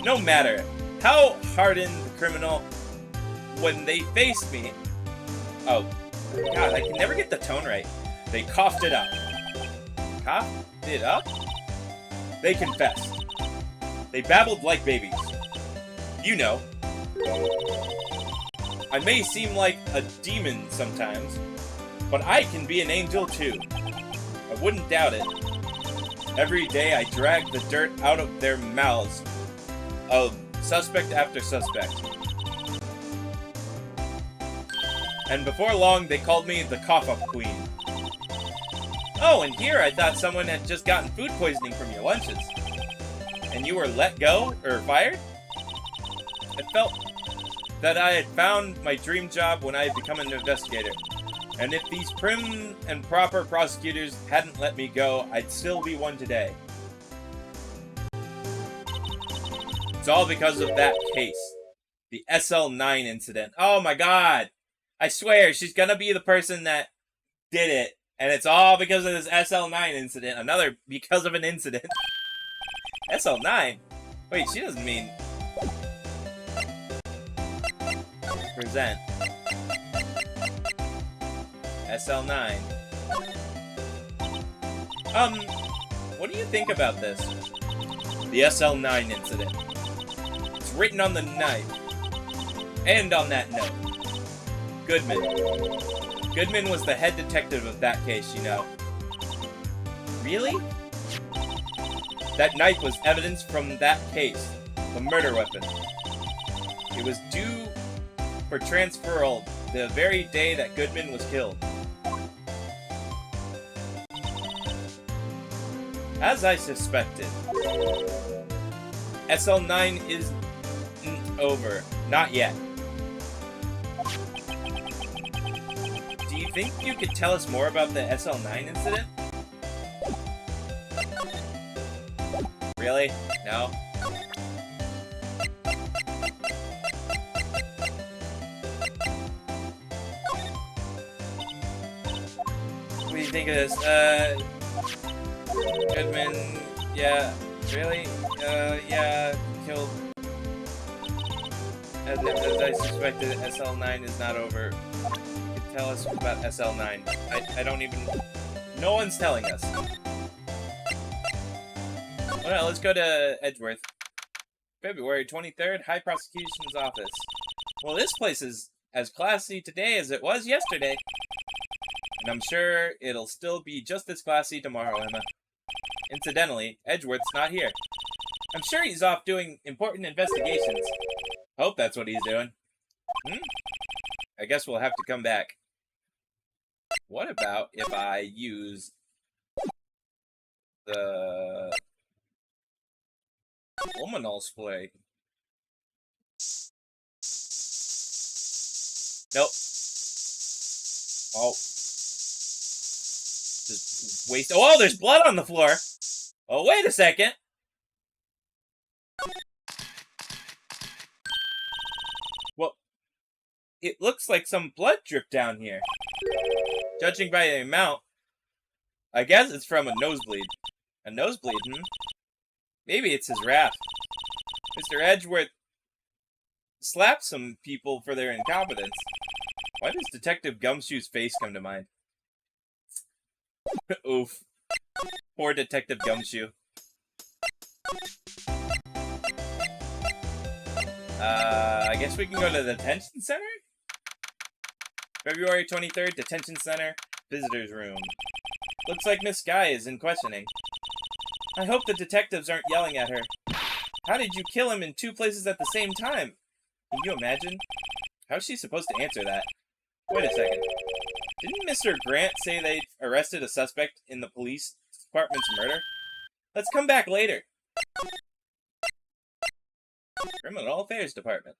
No matter how hardened the criminal, when they faced me... Oh, God, I can never get the tone right. They coughed it up. Coughed it up? They confessed. They babbled like babies. You know. I may seem like a demon sometimes, but I can be an angel too. I wouldn't doubt it. Every day I drag the dirt out of their mouths of suspect after suspect. And before long, they called me the cough-up queen. Oh, and here I thought someone had just gotten food poisoning from your lunches. And you were let go, or fired? I felt that I had found my dream job when I had become an investigator. And if these prim and proper prosecutors hadn't let me go, I'd still be one today. It's all because of that case. The SL9 incident. Oh my god. I swear, she's gonna be the person that did it. And it's all because of this SL9 incident. Another because of an incident. SL9? Wait, she doesn't mean... present. SL9. What do you think about this? The SL9 incident. It's written on the knife. And on that note. Goodman. Goodman was the head detective of that case, you know. Really? That knife was evidence from that case. The murder weapon. It was due for transferal the very day that Goodman was killed. As I suspected. SL9 isn't over. Not yet. Do you think you could tell us more about the SL9 incident? Really? No? What do you think of this? Goodman, yeah, really? Yeah, killed. As I suspected, SL9 is not over. You can tell us about SL9. I don't even... No one's telling us. Well, let's go to Edgeworth. February 23rd, High Prosecution's Office. Well, this place is as classy today as it was yesterday. And I'm sure it'll still be just as classy tomorrow, Emma. Incidentally, Edgeworth's not here. I'm sure he's off doing important investigations. Hope that's what he's doing. I guess we'll have to come back. What about if I use the luminol spray? Nope. Oh. Just waste. Oh, there's blood on the floor. Oh, wait a second. Well, it looks like some blood dripped down here. Judging by the amount, I guess it's from a nosebleed. A nosebleed, Maybe it's his wrath. Mr. Edgeworth slapped some people for their incompetence. Why does Detective Gumshoe's face come to mind? Oof. Poor Detective Gumshoe. I guess we can go to the detention center? February 23rd, detention center, visitor's room. Looks like Miss Guy is in questioning. I hope the detectives aren't yelling at her. How did you kill him in two places at the same time? Can you imagine? How's she supposed to answer that? Wait a second. Didn't Mr. Grant say they arrested a suspect in the police department's murder? Let's come back later. Criminal Affairs Department.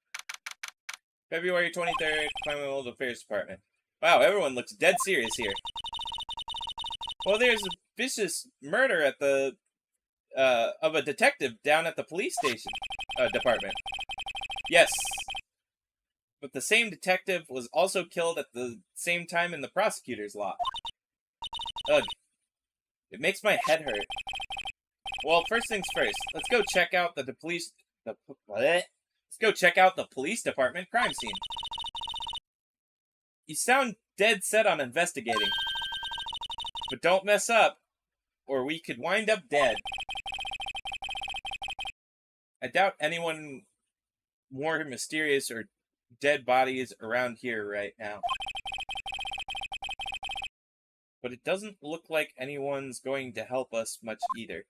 February 23rd, Criminal Affairs Department. Wow, everyone looks dead serious here. Well, there's a vicious murder at the, of a detective down at the police station, department. Yes. But the same detective was also killed at the same time in the prosecutor's lot. Ugh. It makes my head hurt. Well, first things first. Let's go check out the police... Let's go check out the police department crime scene. You sound dead set on investigating. But don't mess up, or we could wind up dead. I doubt anyone more mysterious or dead bodies around here right now. But it doesn't look like anyone's going to help us much either.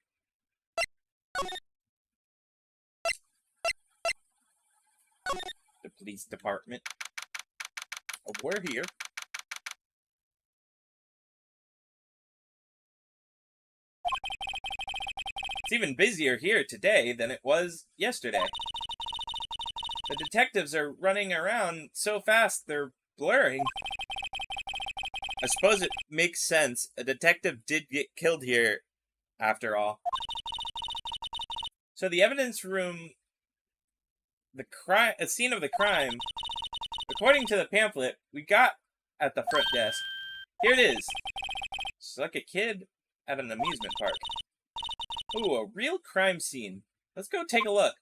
The police department. Oh, we're here. It's even busier here today than it was yesterday. The detectives are running around so fast they're blurring. I suppose it makes sense. A detective did get killed here, after all. So the evidence room a scene of the crime. According to the pamphlet we got at the front desk. Here it is. It's like a kid at an amusement park. Ooh, a real crime scene. Let's go take a look.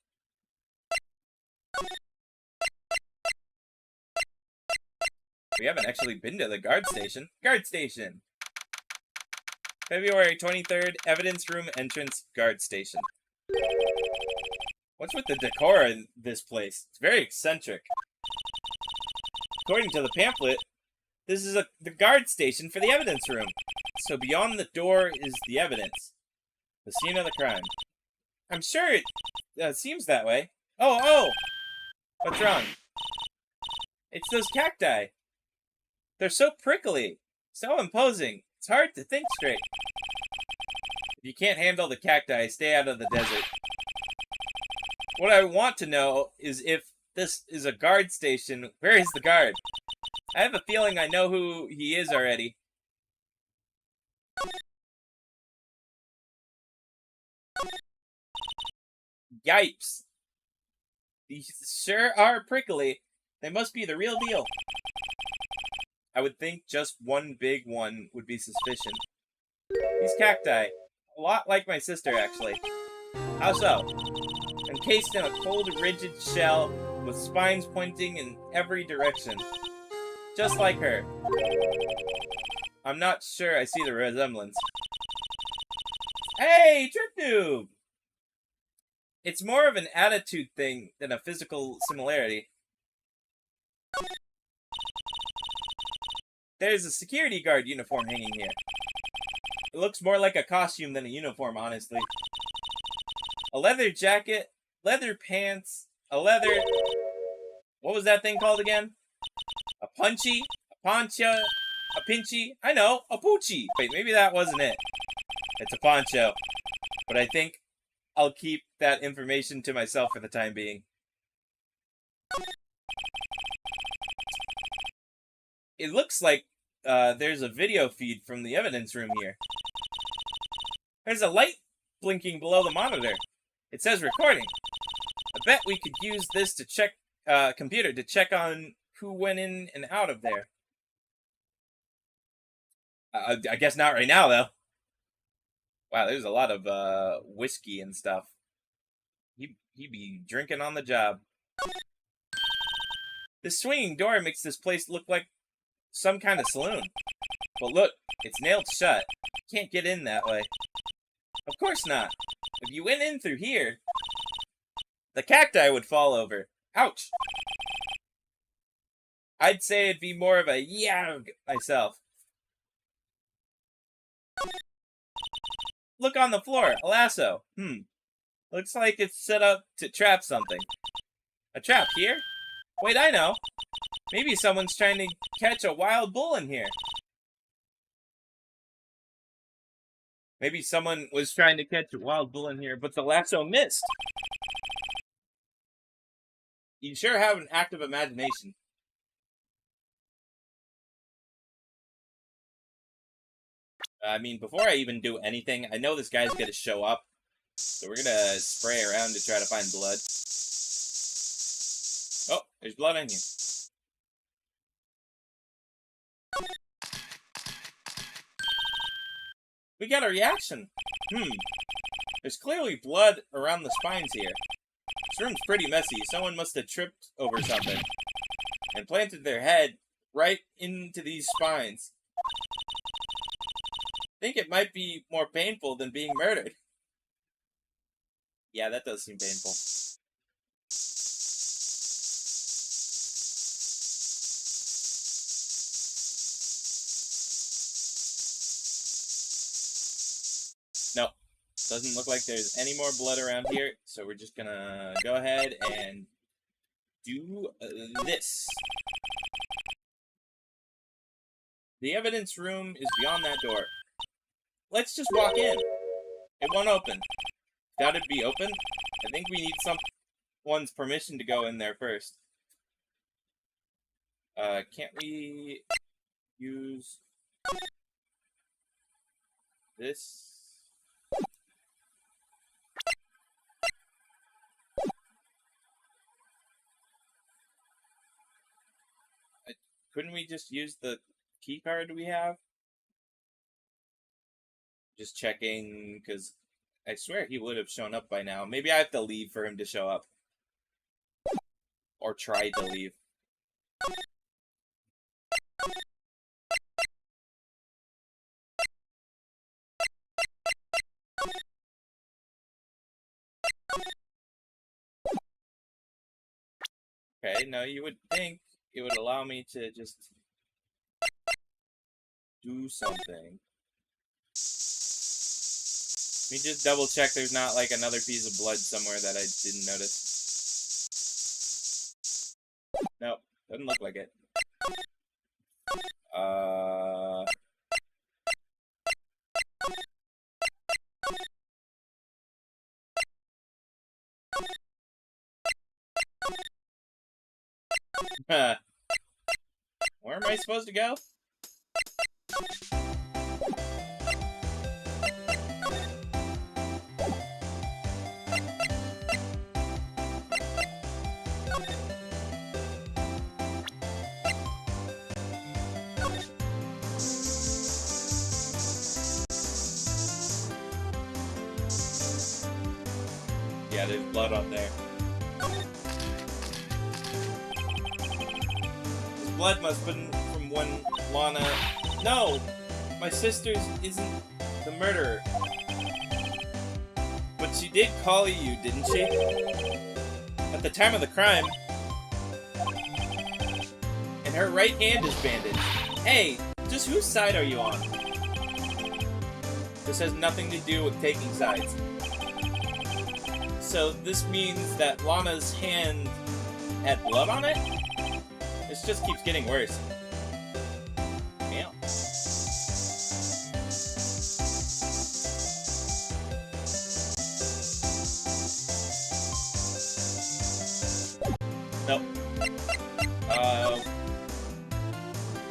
We haven't actually been to the guard station. Guard station! February 23rd, evidence room entrance, guard station. What's with the decor in this place? It's very eccentric. According to the pamphlet, this is the guard station for the evidence room. So beyond the door is the evidence. The scene of the crime. I'm sure it seems that way. Oh! What's wrong? It's those cacti. They're so prickly. So imposing. It's hard to think straight. If you can't handle the cacti, stay out of the desert. What I want to know is if this is a guard station, where is the guard? I have a feeling I know who he is already. Yipes. These sure are prickly. They must be the real deal. I would think just one big one would be sufficient. These cacti, a lot like my sister, actually. How so? Encased in a cold, rigid shell with spines pointing in every direction. Just like her. I'm not sure I see the resemblance. Hey, Trip Noob! It's more of an attitude thing than a physical similarity. There's a security guard uniform hanging here. It looks more like a costume than a uniform, honestly. A leather jacket, leather pants, a leather... What was that thing called again? A punchy? A poncho? A pinchy? I know, a poochie! Wait, maybe that wasn't it. It's a poncho. But I think I'll keep that information to myself for the time being. It looks like there's a video feed from the evidence room here. There's a light blinking below the monitor. It says recording. I bet we could use this to check computer to check on who went in and out of there. I guess not right now, though. Wow, there's a lot of whiskey and stuff. He'd be drinking on the job. This swinging door makes this place look like some kind of saloon. But look, it's nailed shut. You can't get in that way. Of course not. If you went in through here, the cacti would fall over. Ouch! I'd say it'd be more of a yeah myself. Look on the floor, a lasso. Looks like it's set up to trap something. A trap here? Wait, I know. Maybe someone's trying to catch a wild bull in here. Maybe someone was trying to catch a wild bull in here, but the lasso missed. You sure have an active imagination. I mean, before I even do anything, I know this guy's gonna show up. So we're gonna spray around to try to find blood. Oh, there's blood on here. We got a reaction. There's clearly blood around the spines here. This room's pretty messy. Someone must have tripped over something and planted their head right into these spines. I think it might be more painful than being murdered. Yeah, that does seem painful. No, doesn't look like there's any more blood around here, so we're just gonna go ahead and do this. The evidence room is beyond that door. Let's just walk in. It won't open. Gotta be open? I think we need someone's permission to go in there first. Can't we use this? couldn't we just use the key card we have? Just checking, because I swear he would have shown up by now. Maybe I have to leave for him to show up. Or try to leave. Okay, no, you would think it would allow me to just do something. Let me just double check there's not like another piece of blood somewhere that I didn't notice. Nope, doesn't look like it. Where am I supposed to go? Yeah, there's blood on there. This blood must have been from when Lana... No! My sister's isn't the murderer. But she did call you, didn't she? At the time of the crime. And her right hand is bandaged. Hey, just whose side are you on? This has nothing to do with taking sides. So this means that Lana's hand had blood on it? This just keeps getting worse. Damn. Nope.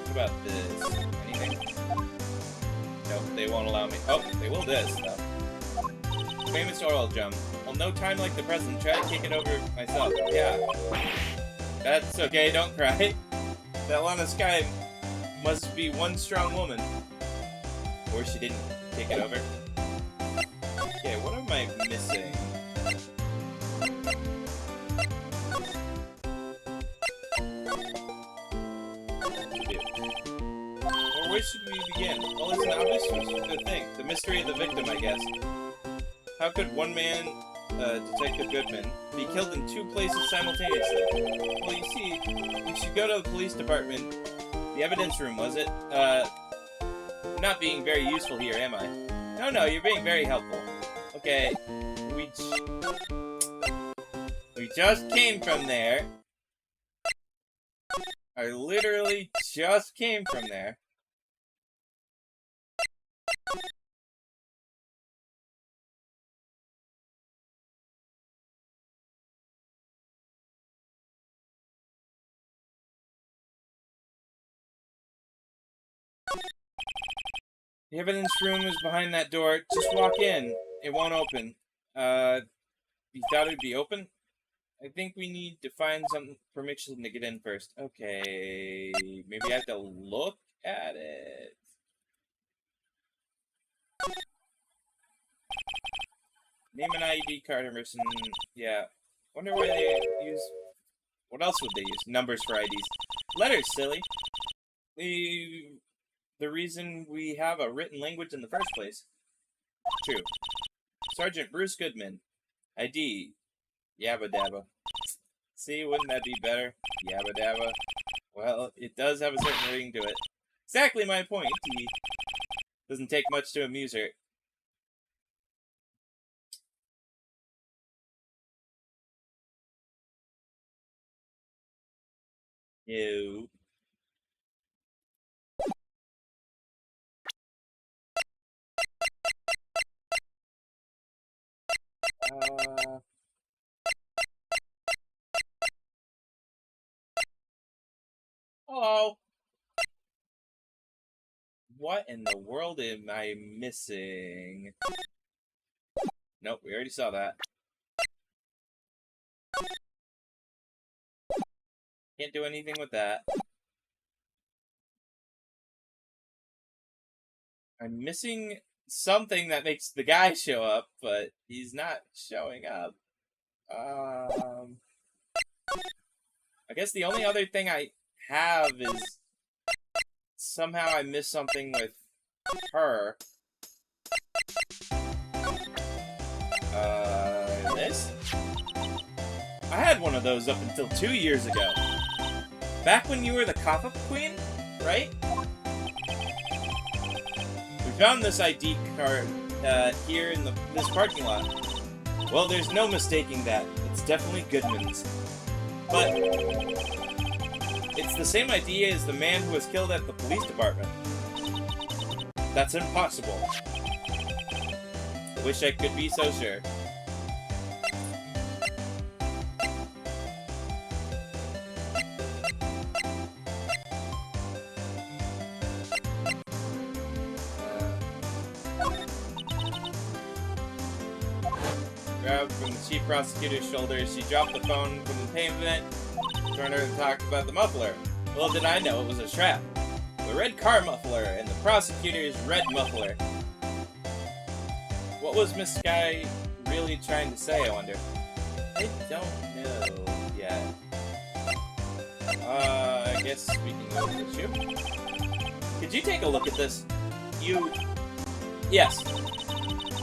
What about this? Anything? Nope, they won't allow me. Oh, they will this, though. Famous oil drum. Well, no time like the present. Try to kick it over myself. Yeah. That's okay, don't cry. That Lana Sky must be one strong woman. Or she didn't kick it over. Okay, what am I missing? Or where should we begin? Well, it's an obvious thing. The mystery of the victim, I guess. How could one man, Detective Goodman, be killed in two places simultaneously? Well, you see, you should go to the police department. The evidence room, was it? I'm not being very useful here, am I? No, you're being very helpful. Okay, we just came from there. I literally just came from there. The evidence room is behind that door. Just walk in. It won't open. You thought it'd be open? I think we need to find some permission to get in first. Okay, maybe I have to look at it. Name an ID card, Emerson. Yeah. Wonder why they use... What else would they use? Numbers for IDs. Letters, silly. The reason we have a written language in the first place. True. Sergeant Bruce Goodman. ID. Yabba dabba. See, wouldn't that be better? Yabba dabba. Well, it does have a certain ring to it. Exactly my point. Doesn't take much to amuse her. No. Hello. What in the world am I missing? Nope, we already saw that. Can't do anything with that. I'm missing something that makes the guy show up, but he's not showing up. I guess the only other thing I have is somehow I missed something with her. This? I had one of those up until 2 years ago. Back when you were the cough-up queen, right? We found this ID card here in this parking lot. Well, there's no mistaking that. It's definitely Goodman's. But it's the same ID as the man who was killed at the police department. That's impossible. I wish I could be so sure. Grabbed from the chief prosecutor's shoulders, she dropped the phone from the pavement, turned her and talked about the muffler. Little did I know it was a trap. The red car muffler and the prosecutor's red muffler. What was Miss Sky really trying to say, I wonder? I don't know yet. I guess we can go to the issue. Could you take a look at this? Yes.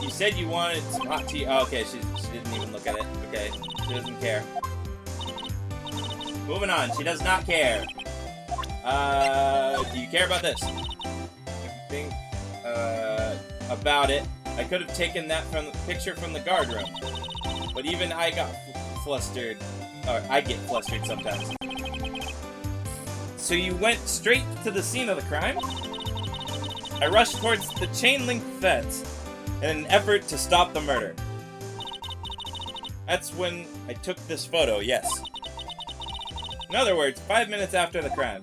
You said you wanted some hot tea. Oh, okay, she didn't even look at it. Okay, she doesn't care. Moving on, she does not care. Do you care about this? I think, about it. I could have taken that from the picture from the guard room. But even I got flustered. Or, I get flustered sometimes. So you went straight to the scene of the crime? I rushed towards the chain-link fence in an effort to stop the murder. That's when I took this photo, yes. In other words, 5 minutes after the crime.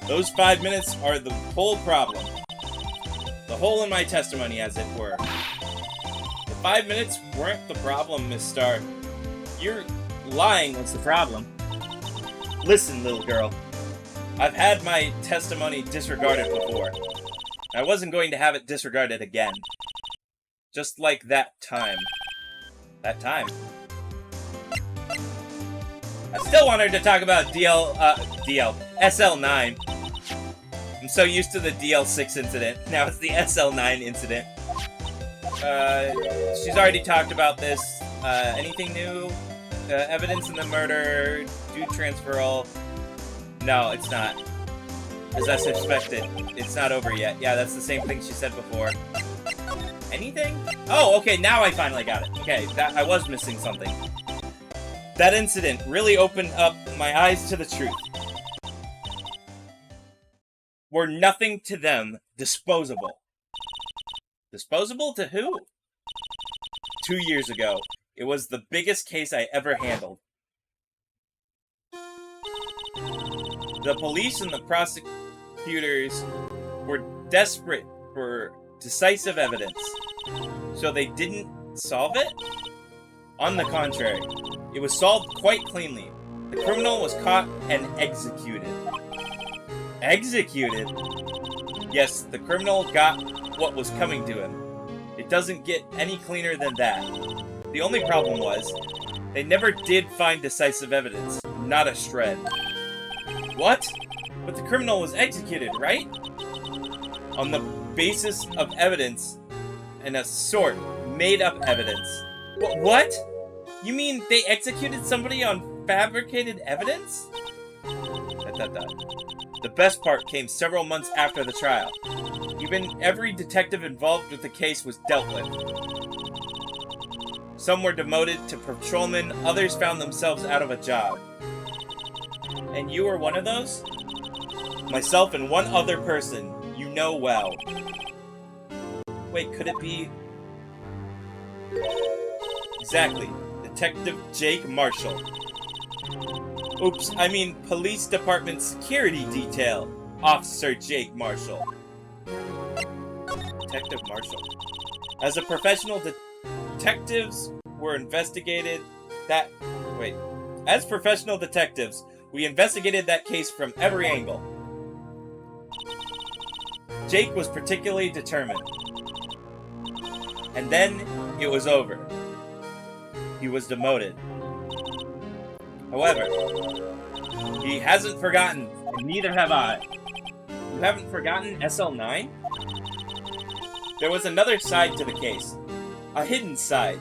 Those 5 minutes are the whole problem. The hole in my testimony, as it were. The 5 minutes weren't the problem, Miss Starr. Your lying was the problem. Listen, little girl. I've had my testimony disregarded before. I wasn't going to have it disregarded again. Just like that time. That time. I still wanted to talk about SL9. I'm so used to the DL6 incident. Now it's the SL9 incident. She's already talked about this. Anything new? Evidence in the murder? Due transferal? No, it's not. As I suspected, it's not over yet. Yeah, that's the same thing she said before. Anything? Oh, okay, now I finally got it. Okay, I was missing something. That incident really opened up my eyes to the truth. Were nothing to them disposable. Disposable to who? 2 years ago, it was the biggest case I ever handled. The police and the prosecutors were desperate for decisive evidence, so they didn't solve it? On the contrary, it was solved quite cleanly. The criminal was caught and executed. Executed? Yes, the criminal got what was coming to him. It doesn't get any cleaner than that. The only problem was, they never did find decisive evidence. Not a shred. What? But the criminal was executed, right? On the basis of evidence, and a sort made-up evidence. What? You mean they executed somebody on fabricated evidence? ... The best part came several months after the trial. Even every detective involved with the case was dealt with. Some were demoted to patrolmen, others found themselves out of a job. And you were one of those? Myself and one other person you know well. Wait, could it be... Exactly. Detective Jake Marshall. Oops, I mean Police Department Security Detail. Officer Jake Marshall. Detective Marshall. As a professional, detectives were investigated that... Wait. As professional detectives, we investigated that case from every angle. Jake was particularly determined. And then it was over. He was demoted. However, he hasn't forgotten, and neither have I. You haven't forgotten SL9? There was another side to the case. A hidden side.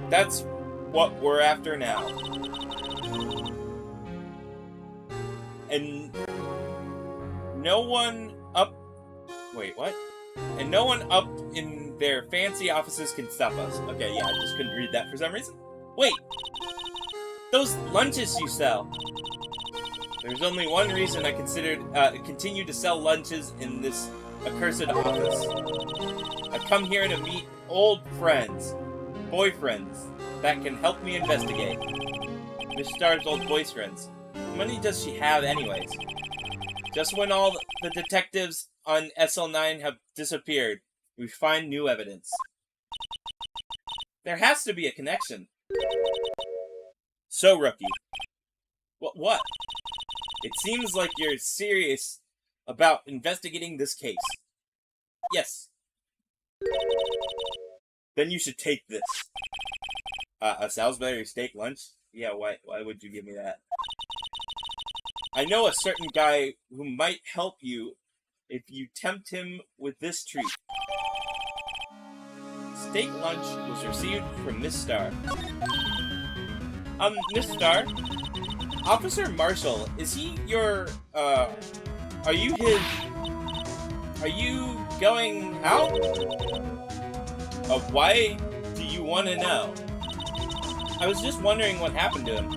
That's what we're after now. And no one up... Wait, what? And no one up in their fancy offices can stop us. Okay, yeah, I just couldn't read that for some reason. Wait! Those lunches you sell! There's only one reason I continue to sell lunches in this accursed office. I come here to meet old friends, boyfriends, that can help me investigate. Miss Star's old boyfriends. How many does she have anyways? Just when all the detectives on SL9 have disappeared, we find new evidence. There has to be a connection. So, Rookie. What? It seems like you're serious about investigating this case. Yes. Then you should take this. A Salisbury steak lunch? Yeah, why would you give me that? I know a certain guy who might help you if you tempt him with this treat. Steak lunch was received from Miss Star. Miss Star? Officer Marshall, is he your, are you going out? Why do you want to know? I was just wondering what happened to him.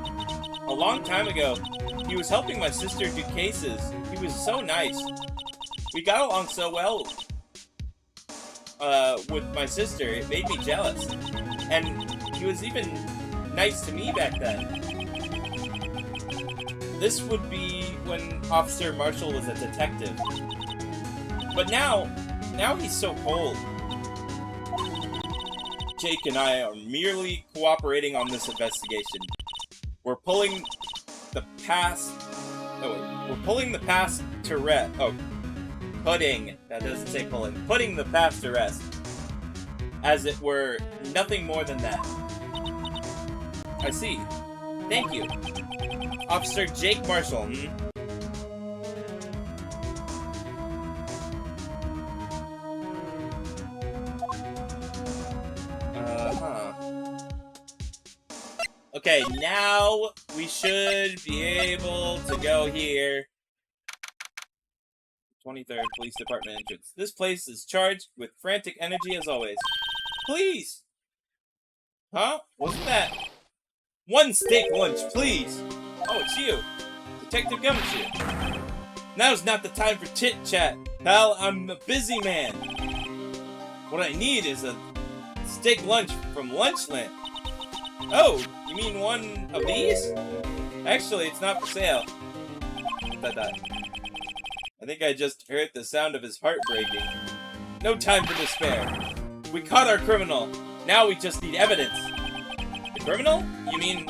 A long time ago, he was helping my sister do cases. He was so nice. We got along so well with my sister. It made me jealous. And he was even nice to me back then. This would be when Officer Marshall was a detective. But now he's so cold. Jake and I are merely cooperating on this investigation. We're pulling the past... we're pulling the past to rest. Oh, putting. That doesn't say pulling. Putting the past to rest. As it were, nothing more than that. I see. Thank you. Officer Jake Marshall, Okay, now we should be able to go here. 23rd Police Department entrance. This place is charged with frantic energy as always. Please! Huh? What's that? One steak lunch, please! Oh, it's you. Detective Gumshoe. Now's not the time for chit-chat, pal. I'm a busy man. What I need is a steak lunch from Lunchland. Oh, you mean one of these? Actually, it's not for sale. I think I just heard the sound of his heart breaking. No time for despair. We caught our criminal. Now we just need evidence. The criminal? You mean...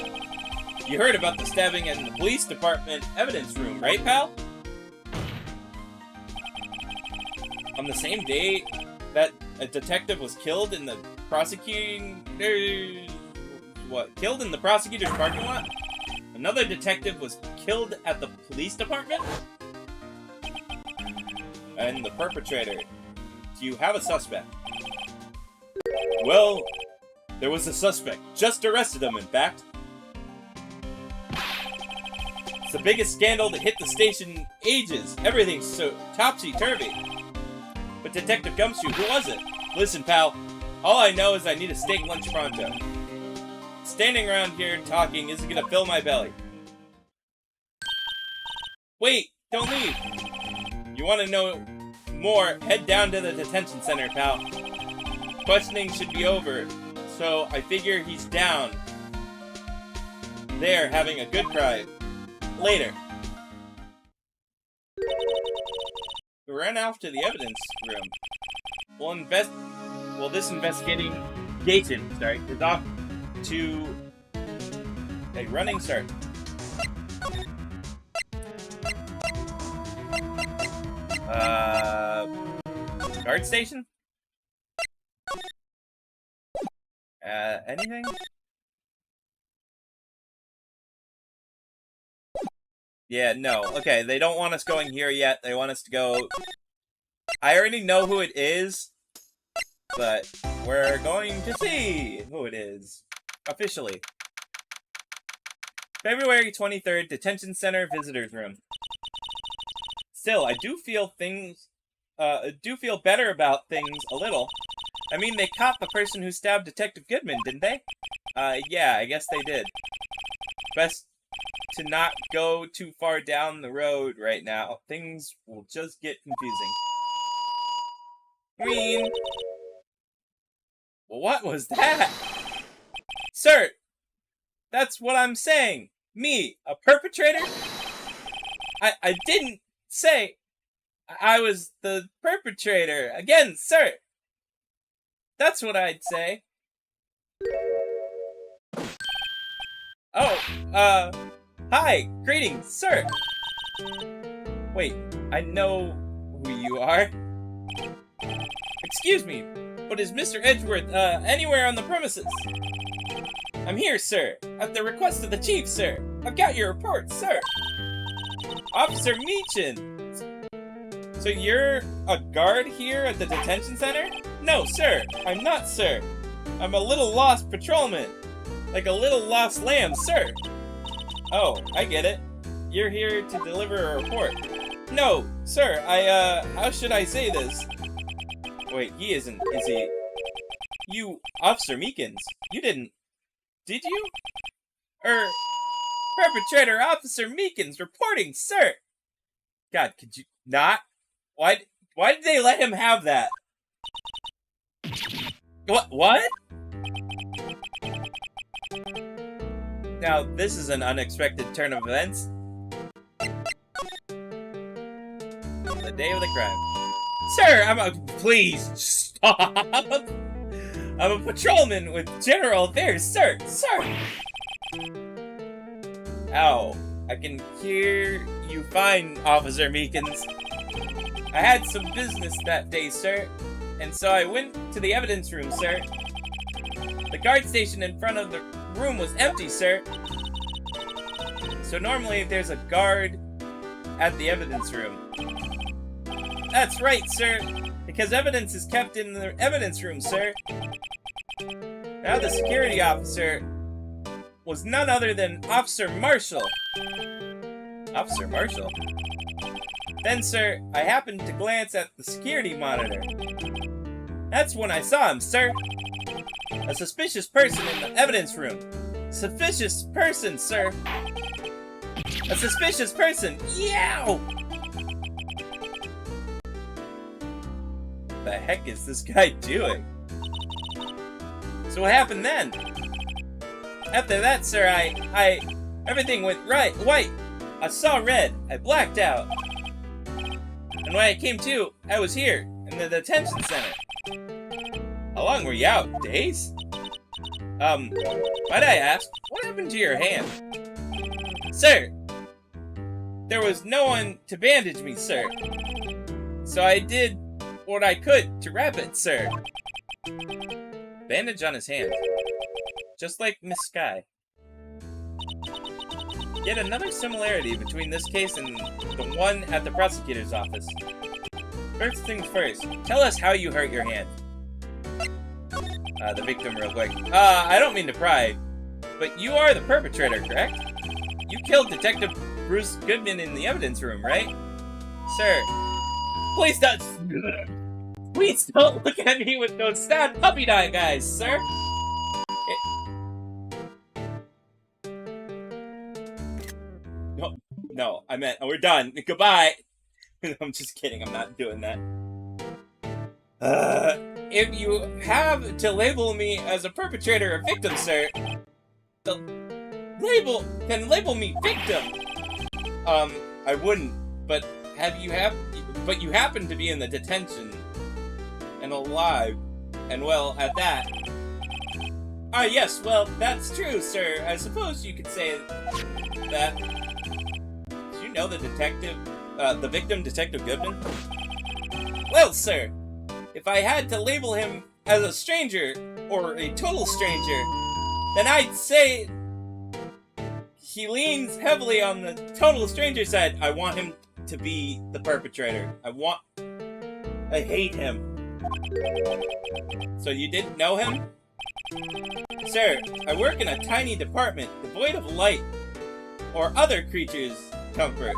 You heard about the stabbing in the police department evidence room, right, pal? On the same day that a detective was killed in the killed in the prosecutor's parking lot? Another detective was killed at the police department? And the perpetrator. Do you have a suspect? Well, there was a suspect. Just arrested him, in fact. It's the biggest scandal that hit the station in ages. Everything's so topsy-turvy. But Detective Gumshoe, who was it? Listen, pal. All I know is I need a steak lunch pronto. Standing around here talking isn't gonna fill my belly. Wait, don't leave. You want to know more, head down to the detention center, pal. Questioning should be over, so I figure he's down there having a good cry. Later. We ran off to the evidence room. This investigating Gaten, is off to a running start. Guard station? Anything? Yeah, no. Okay, they don't want us going here yet. They want us to go... I already know who it is, but we're going to see who it is. Officially. February 23rd, Detention Center Visitors Room. Still, I do feel better about things a little. I mean, they caught the person who stabbed Detective Goodman, didn't they? Yeah, I guess they did. Best to not go too far down the road right now. Things will just get confusing. Green. What was that? Sir, that's what I'm saying. Me, a perpetrator? I didn't say I was the perpetrator. Again, sir. That's what I'd say. Oh, hi, greetings, sir. Wait, I know who you are. Excuse me, but is Mr. Edgeworth, anywhere on the premises? I'm here, sir, at the request of the chief, sir. I've got your report, sir. Officer Meechan. So you're a guard here at the detention center? No, sir, I'm not, sir. I'm a little lost patrolman. Like a little lost lamb, sir. Oh, I get it. You're here to deliver a report. No, sir, how should I say this? Wait, he isn't, is he? You, Officer Meekins, you didn't, did you? Perpetrator Officer Meekins reporting, sir! God, could you not? Why did they let him have that? What? Now, this is an unexpected turn of events. The day of the crime. Sir, please, stop! I'm a patrolman with general affairs, sir! Sir! Ow. I can hear you fine, Officer Meekins. I had some business that day, sir, and so I went to the evidence room, sir. The guard station in front of the room was empty, sir. So normally there's a guard at the evidence room. That's right, sir, because evidence is kept in the evidence room, sir. Now the security officer was none other than Officer Marshall. Officer Marshall? Then, sir, I happened to glance at the security monitor. That's when I saw him, sir. A suspicious person in the evidence room. Suspicious person, sir. A suspicious person. Yow! What the heck is this guy doing? So what happened then? After that, sir, everything went white. I saw red. I blacked out. And when I came to, I was here, in the detention center. How long were you out? Days? Might I ask, what happened to your hand? Sir, there was no one to bandage me, sir. So I did what I could to wrap it, sir. Bandage on his hand. Just like Miss Sky. Yet another similarity between this case and the one at the prosecutor's office. First things first, tell us how you hurt your hand. The victim real quick. I don't mean to pry, but you are the perpetrator, correct? You killed Detective Bruce Goodman in the evidence room, right? Sir, please don't look at me with those sad puppy dog eyes, sir! No, I meant, we're done. Goodbye! I'm just kidding, I'm not doing that. If you have to label me as a perpetrator or victim, sir, label me victim. I wouldn't, but you happen to be in the detention and alive, and well, at that. Yes, well, that's true, sir. I suppose you could say that. Do you know the detective, the victim, Detective Goodman? Well, sir, If I had to label him as a stranger, or a total stranger, then I'd say he leans heavily on the total stranger side. I want him to be the perpetrator. I hate him. So you didn't know him? Sir, I work in a tiny department devoid of light or other creatures' comfort.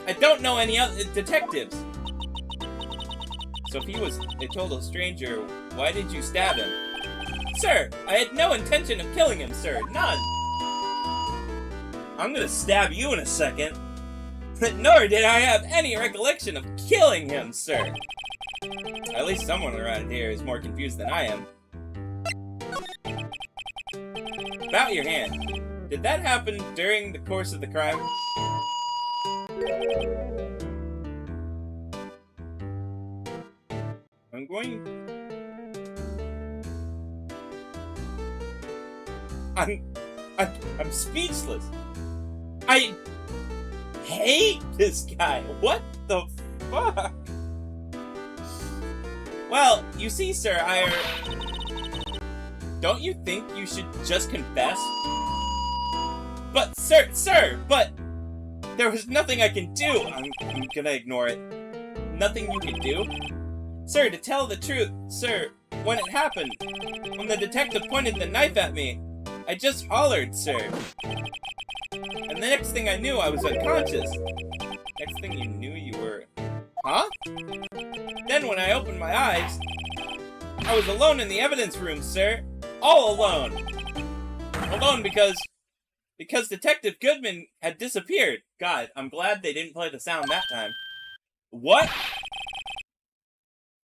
I don't know any other detectives. So if he was a total stranger, why did you stab him? Sir, I had no intention of killing him, sir. None. I'm gonna stab you in a second. Nor did I have any recollection of killing him, sir. At least someone around here is more confused than I am. About your hand. Did that happen during the course of the crime? I'm speechless. I hate this guy. What the fuck? Well, you see, sir, don't you think you should just confess? But, sir, but there was nothing I can do. I'm gonna ignore it. Nothing you can do? Sir, to tell the truth, sir, when it happened, when the detective pointed the knife at me, I just hollered, sir. And the next thing I knew, I was unconscious. Next thing you knew, you were... Huh? Then when I opened my eyes, I was alone in the evidence room, sir. All alone. Alone because Detective Goodman had disappeared. God, I'm glad they didn't play the sound that time. What?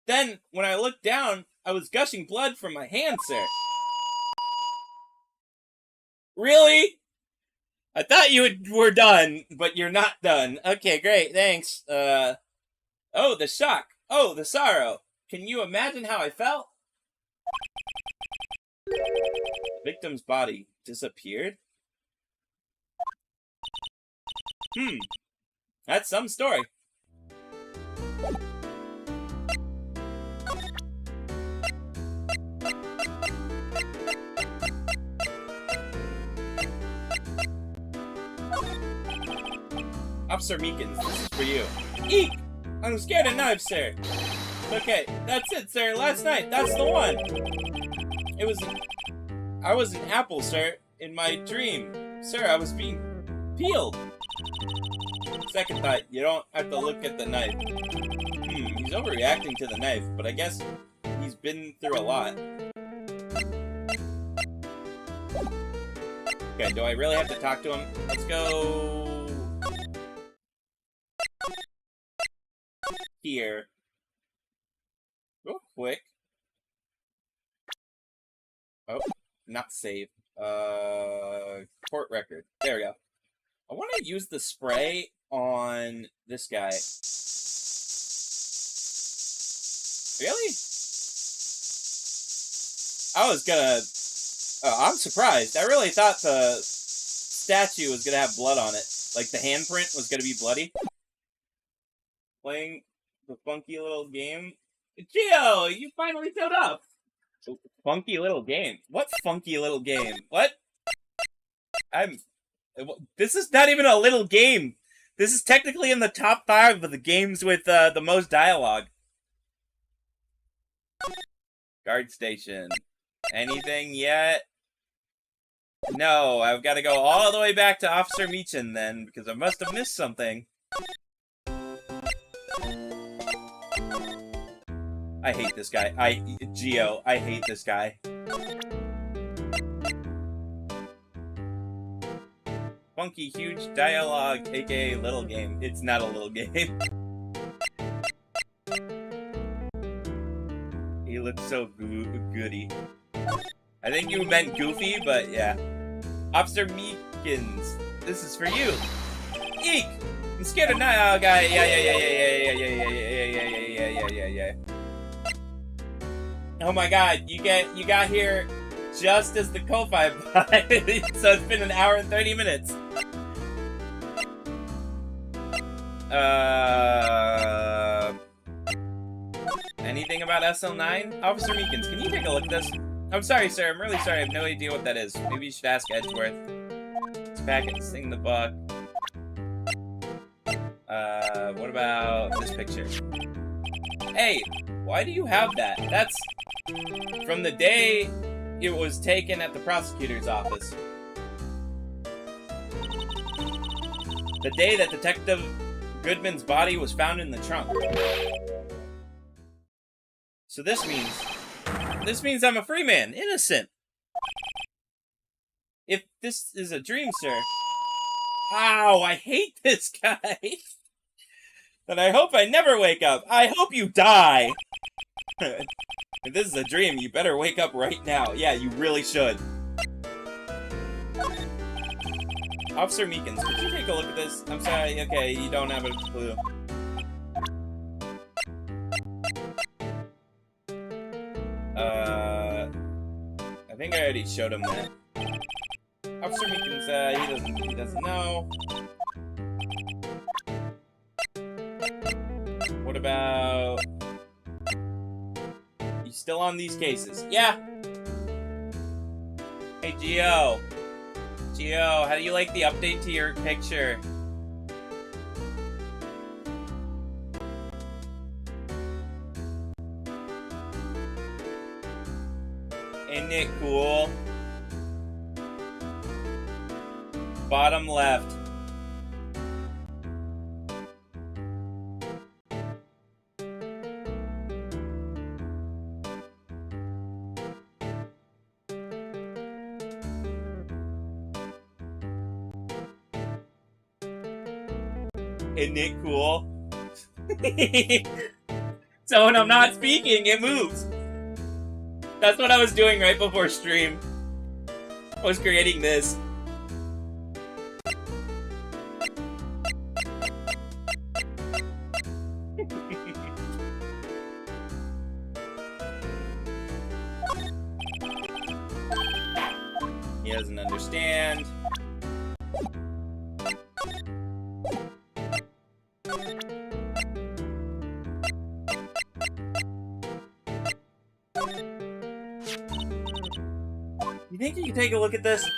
Then, when I looked down, I was gushing blood from my hand, sir. Really? I thought you were done, but you're not done. Okay, great, thanks. Oh, the shock. Oh, the sorrow. Can you imagine how I felt? The victim's body disappeared? That's some story. Officer Meekins, this is for you. Eek! I'm scared of knives, sir. Okay, that's it, sir. Last night, that's the one. I was an apple, sir, in my dream. Sir, I was being peeled. Second thought, you don't have to look at the knife. He's overreacting to the knife, but I guess he's been through a lot. Okay, do I really have to talk to him? Let's go... here. Real quick. Oh, not save. Court record. There we go. I want to use the spray on this guy. Really? I was gonna... Oh, I'm surprised. I really thought the statue was gonna have blood on it. Like, the handprint was gonna be bloody. Playing the funky little game. Gio, you finally showed up! Funky little game? What funky little game? What? This is not even a little game. This is technically in the top 5 of the games with the most dialogue. Guard station. Anything yet? No, I've got to go all the way back to Officer Meechin then, because I must have missed something. I hate this guy. Gio, I hate this guy. Funky, huge dialogue, aka little game. It's not a little game. He looks so goody. I think you meant goofy, but yeah. Officer Meekins, this is for you. Eek! I'm scared of night. Oh, guy. Yeah. Oh my god, you got here just as the Ko-Fi bought, so it's been an hour and 30 minutes. anything about SL9? Officer Meekins, can you take a look at this? I'm sorry, sir. I'm really sorry. I have no idea what that is. Maybe you should ask Edgeworth. This packet, sing the buck. What about this picture? Hey, why do you have that? That's from the day it was taken at the prosecutor's office. The day that Detective Goodman's body was found in the trunk. So this means I'm a free man, innocent. If this is a dream, sir. Ow, I hate this guy. And I hope I never wake up. I hope you die. If this is a dream, you better wake up right now. Yeah, you really should. Officer Meekins, could you take a look at this? I'm sorry, okay, you don't have a clue. I think I already showed him that. Officer Meekins, he doesn't know. What about... You still on these cases? Yeah! Hey, Gio. Gio, how do you like the update to your picture? Isn't it cool? Bottom left. Isn't it cool? So when I'm not speaking, it moves. That's what I was doing right before stream. I was creating this. He doesn't understand. You think you can take a look at this?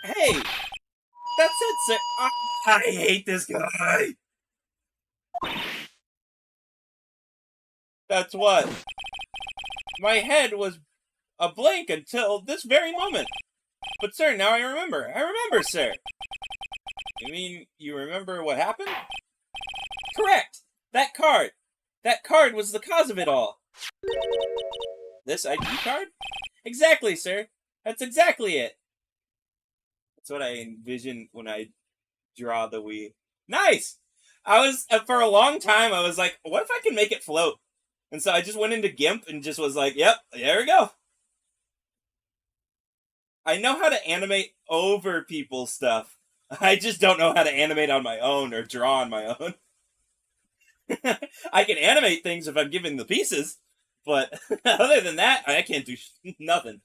Hey! That's it, sir. I hate this guy. That's what. My head was a blank until this very moment. But sir, now I remember. I remember, sir. You mean you remember what happened? Correct! That card! That card was the cause of it all. This ID card? Exactly, sir. That's exactly it. That's what I envision when I draw the Wii. Nice! I was, for a long time, I was like, what if I can make it float? And so I just went into GIMP and just was like, yep, there we go. I know how to animate over people's stuff. I just don't know how to animate on my own or draw on my own. I can animate things if I'm given the pieces, but other than that, I can't do nothing.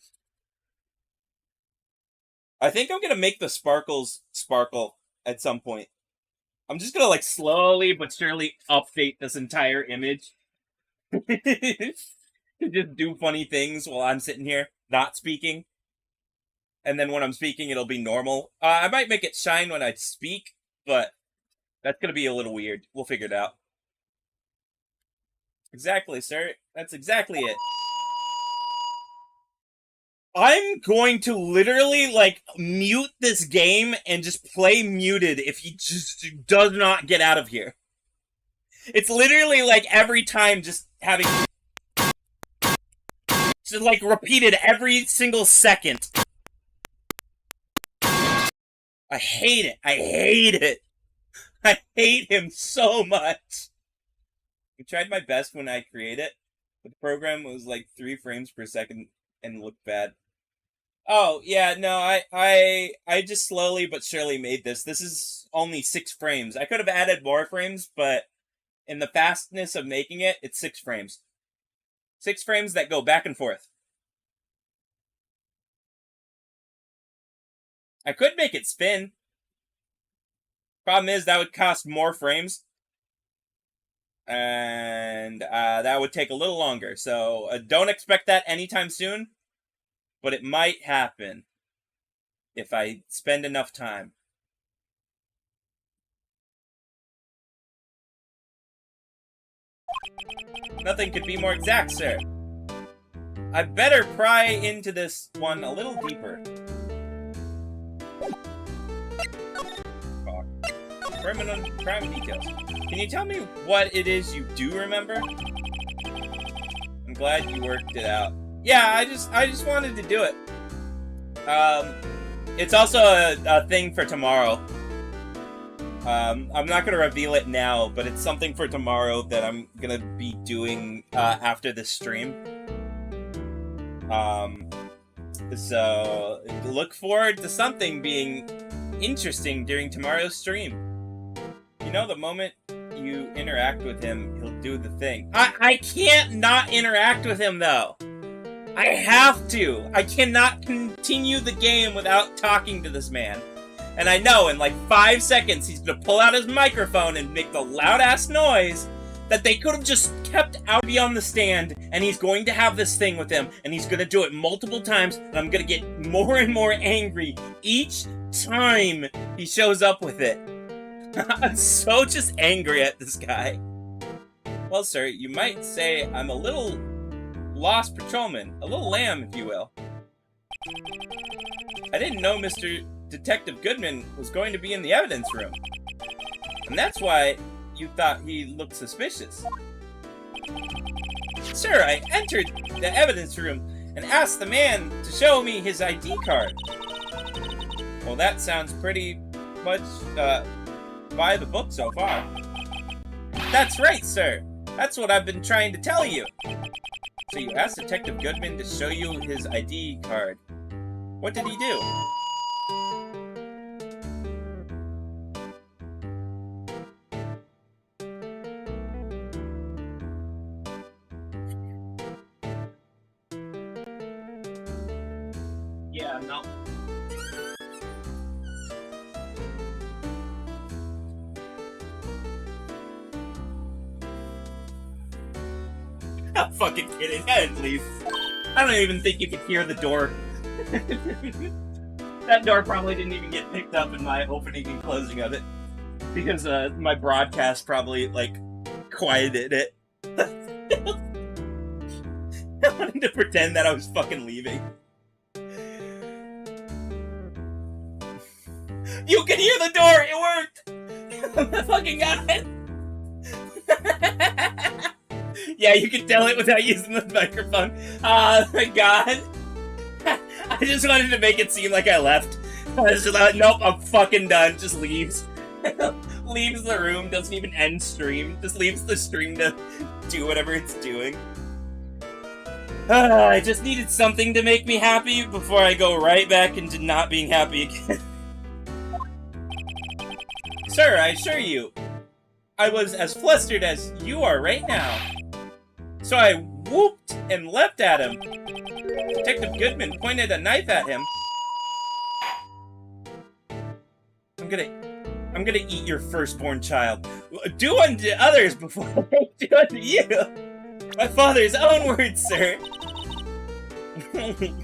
I think I'm gonna make the sparkles sparkle at some point. I'm just gonna like slowly but surely update this entire image. To just do funny things while I'm sitting here, not speaking. And then when I'm speaking, it'll be normal. I might make it shine when I speak, but that's gonna be a little weird. We'll figure it out. Exactly, sir. That's exactly it. I'm going to literally, like, mute this game and just play muted if he just does not get out of here. It's literally, like, every time just having... just, like, repeated every single second. I hate it. I hate it. I hate him so much. I tried my best when I created it, but the program was, like, 3 frames per second and looked bad. Oh, yeah, no, I just slowly but surely made this. This is only 6 frames. I could have added more frames, but in the fastness of making it, it's 6 frames. 6 frames that go back and forth. I could make it spin. Problem is, that would cost more frames. And that would take a little longer. So don't expect that anytime soon, but it might happen if I spend enough time. Nothing could be more exact, sir. I better pry into this one a little deeper. Crime details. Can you tell me what it is you do remember? I'm glad you worked it out. Yeah, I just wanted to do it. It's also a thing for tomorrow. I'm not gonna reveal it now, but it's something for tomorrow that I'm gonna be doing after this stream. So look forward to something being interesting during tomorrow's stream. You know, the moment you interact with him, he'll do the thing. I can't not interact with him, though. I have to. I cannot continue the game without talking to this man. And I know in like 5 seconds he's gonna pull out his microphone and make the loud-ass noise that they could have just kept out beyond the stand, and he's going to have this thing with him, and he's gonna do it multiple times, and I'm gonna get more and more angry each time he shows up with it. I'm so just angry at this guy. Well, sir, you might say I'm a little lost patrolman, a little lamb, if you will. I didn't know Mr. Detective Goodman was going to be in the evidence room. And that's why you thought he looked suspicious. Sir, I entered the evidence room and asked the man to show me his ID card. Well, that sounds pretty much, by the book so far. That's right, sir. That's what I've been trying to tell you. So you asked Detective Goodman to show you his ID card. What did he do? Yeah, no. I'm fucking kidding. I didn't leave. I don't even think you could hear the door. That door probably didn't even get picked up in my opening and closing of it. Because my broadcast probably, like, quieted it. I wanted to pretend that I was fucking leaving. You can hear the door! It worked! I fucking got it! Yeah, you can tell it without using the microphone. Thank God. I just wanted to make it seem like I left. I was just like, nope, I'm fucking done. Just leaves. Leaves the room, doesn't even end stream. Just leaves the stream to do whatever it's doing. I just needed something to make me happy before I go right back into not being happy again. Sir, I assure you, I was as flustered as you are right now. So I whooped and leapt at him. Detective Goodman pointed a knife at him. I'm gonna eat your firstborn child. Do unto others before I do unto you. My father's own words, sir.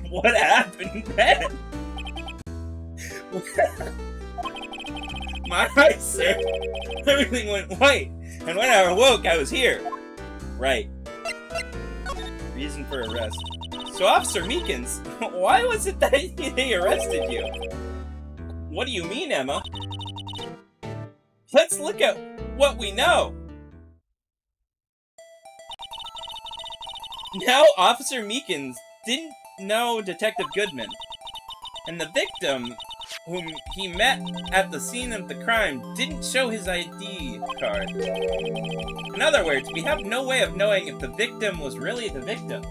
What happened then? My eyes, sir. Everything went white. And when I awoke, I was here. Right. Reason for arrest. So, Officer Meekins, why was it that they arrested you? What do you mean, Emma? Let's look at what we know. Now, Officer Meekins didn't know Detective Goodman. And the victim, whom he met at the scene of the crime, didn't show his ID card. In other words, we have no way of knowing if the victim was really the victim.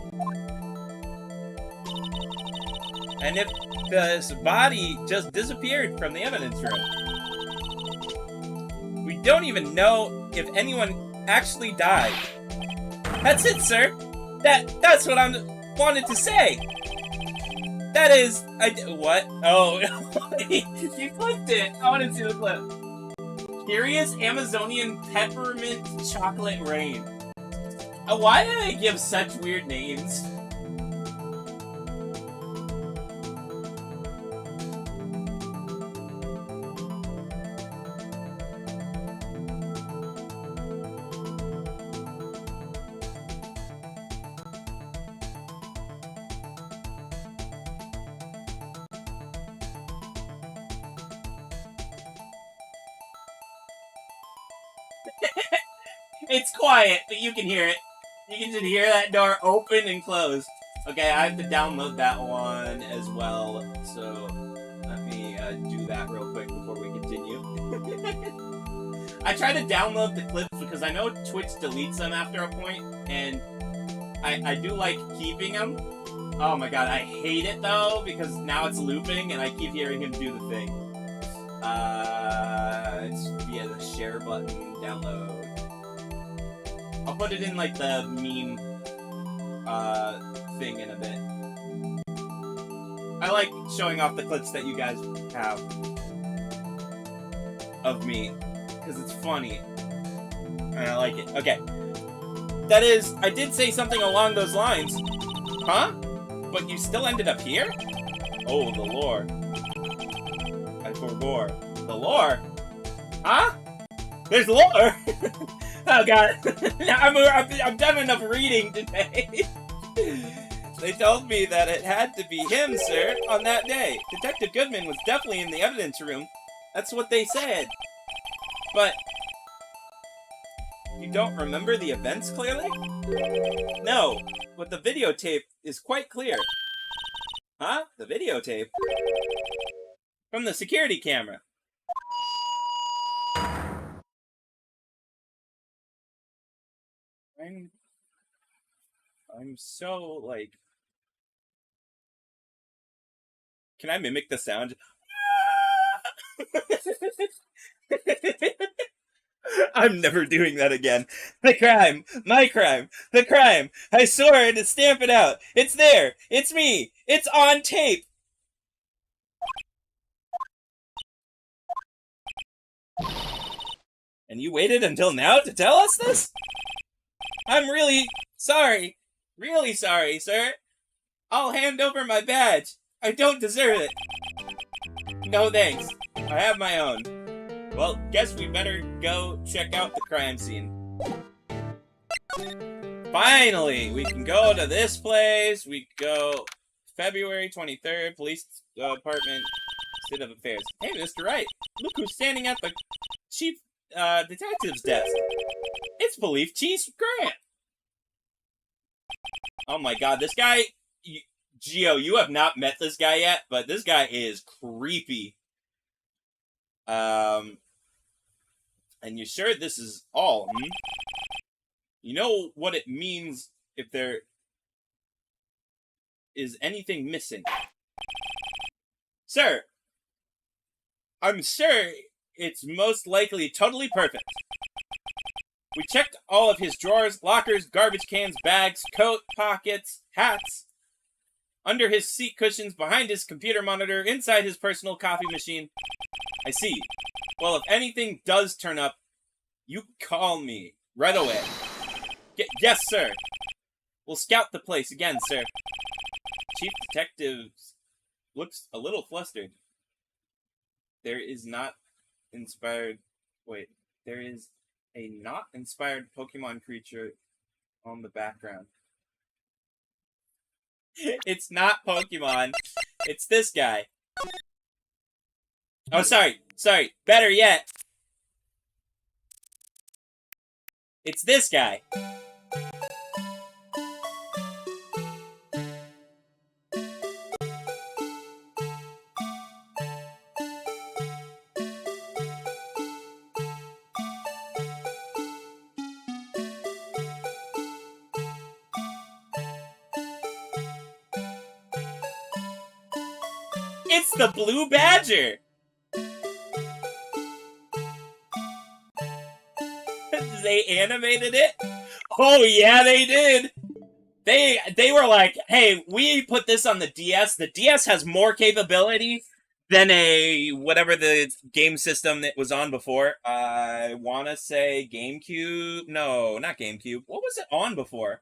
And if this body just disappeared from the evidence room. We don't even know if anyone actually died. That's it, sir. That's what I wanted to say. That is, what? Oh, you clicked it. I want to see the clip. Curious Amazonian peppermint chocolate rain. Why do they give such weird names? It's quiet, but you can hear it. You can just hear that door open and close. Okay, I have to download that one as well, so let me do that real quick before we continue. I try to download the clips because I know Twitch deletes them after a point, and I do like keeping them. Oh my god, I hate it though, because now it's looping and I keep hearing him do the thing. It's via the share button, download. I'll put it in like the meme thing in a bit. I like showing off the clips that you guys have of me, because it's funny. And I like it. Okay. That is, I did say something along those lines. Huh? But you still ended up here? Oh, the lore. I forbore. The lore? Huh? There's lore! Oh god. I'm done enough reading today. They told me that it had to be him, sir, on that day. Detective Goodman was definitely in the evidence room. That's what they said. But you don't remember the events clearly? No, but the videotape is quite clear. Huh? The videotape? From the security camera. I'm so, like... Can I mimic the sound? I'm never doing that again. The crime! My crime! The crime! I swore to stamp it out! It's there! It's me! It's on tape! And you waited until now to tell us this? I'm really sorry. Really sorry, sir. I'll hand over my badge. I don't deserve it. No thanks. I have my own. Well, guess we better go check out the crime scene. Finally, we can go to this place. We go February 23rd, Police Department, State of Affairs. Hey, Mr. Wright, look who's standing at the chief detective's desk. It's Police Chief Grant. Oh my god, this guy... Gio, you have not met this guy yet, but this guy is creepy. And you sure this is all, hmm? You know what it means if there is anything missing? Sir, I'm sure it's most likely totally perfect. We checked all of his drawers, lockers, garbage cans, bags, coat, pockets, hats, under his seat cushions, behind his computer monitor, inside his personal coffee machine. I see. Well, if anything does turn up, you call me right away. Yes, sir. We'll scout the place again, sir. Chief Detective looks a little flustered. There is not inspired... Wait. There is a not inspired Pokemon creature on the background. It's not Pokemon. It's this guy. Oh, sorry. Sorry. Better yet. It's this guy. It's the Blue Badger! They animated it? Oh yeah, they did! They were like, hey, we put this on the DS. The DS has more capability then a whatever the game system that was on before. I want to say GameCube. No, not GameCube. What was it on before?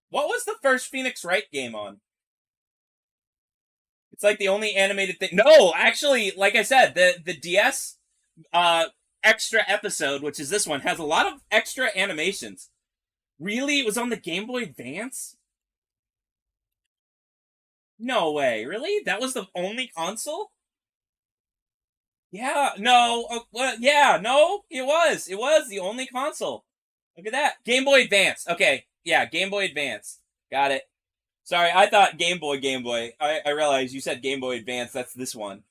What was the first Phoenix Wright game on? It's like the only animated thing. No, actually, like I said, the DS extra episode, which is this one, has a lot of extra animations. Really? It was on the Game Boy Advance? No way. Really? That was the only console? Yeah, no. Well, yeah, no, it was. It was the only console. Look at that. Game Boy Advance. Okay. Yeah, Game Boy Advance. Got it. Sorry, I thought Game Boy, Game Boy. I realized you said Game Boy Advance. That's this one.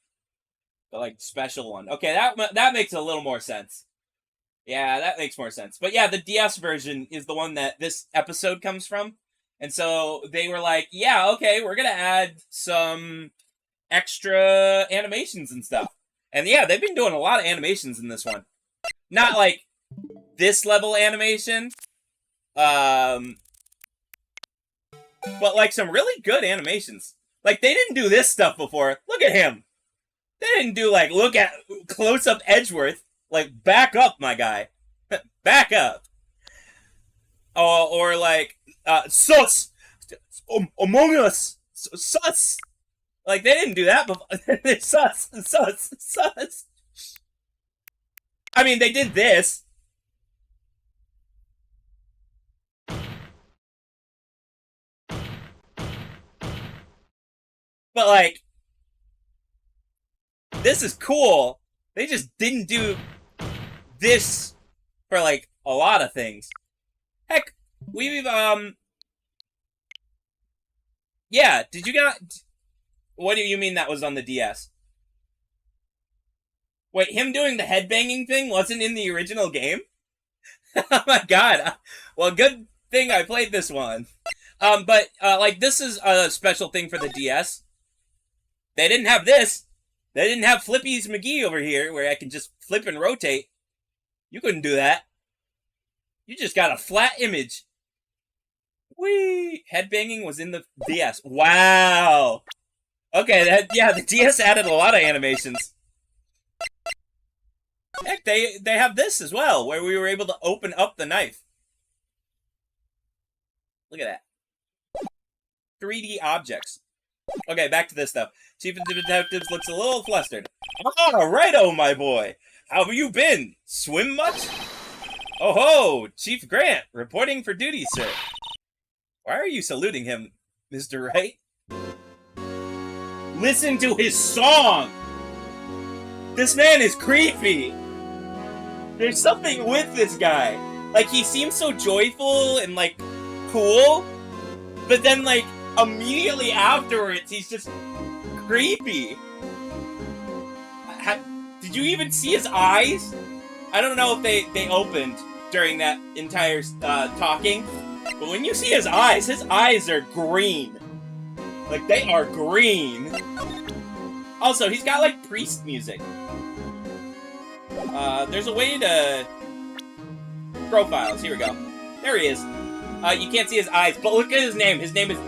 The, like, special one. Okay, that makes a little more sense. Yeah, that makes more sense. But yeah, the DS version is the one that this episode comes from. And so they were like, yeah, okay, we're going to add some extra animations and stuff. And yeah, they've been doing a lot of animations in this one. Not like this level animation, but like some really good animations. Like they didn't do this stuff before. Look at him. They didn't do like look at close up Edgeworth. Like back up, my guy. Back up. Or like sus Among Us sus. Like they didn't do that before. Sus. I mean, they did this. But like this is cool. They just didn't do this for like a lot of things. Heck, we've yeah, did you got what do you mean that was on the DS? Wait, him doing the headbanging thing wasn't in the original game? Oh my god. Well, good thing I played this one. But like this is a special thing for the DS. They didn't have this. They didn't have Flippy's McGee over here where I can just flip and rotate. You couldn't do that. You just got a flat image. Whee! Headbanging was in the DS. Wow. Okay, yeah, the DS added a lot of animations. Heck, they have this as well, where we were able to open up the knife. Look at that. 3D objects. Okay, back to this stuff. Chief of Detectives looks a little flustered. All righto, my boy. How have you been? Swim much? Oh ho, Chief Grant, reporting for duty, sir. Why are you saluting him, Mr. Wright? Listen to his song! This man is creepy! There's something with this guy. Like, he seems so joyful and, like, cool, but then, like, immediately afterwards, he's just creepy. Did you even see his eyes? I don't know if they opened during that entire talking, but when you see his eyes are green. Like, they are green. Also, he's got, like, priest music. There's a way to... Profiles, here we go. There he is. You can't see his eyes, but look at his name. His name is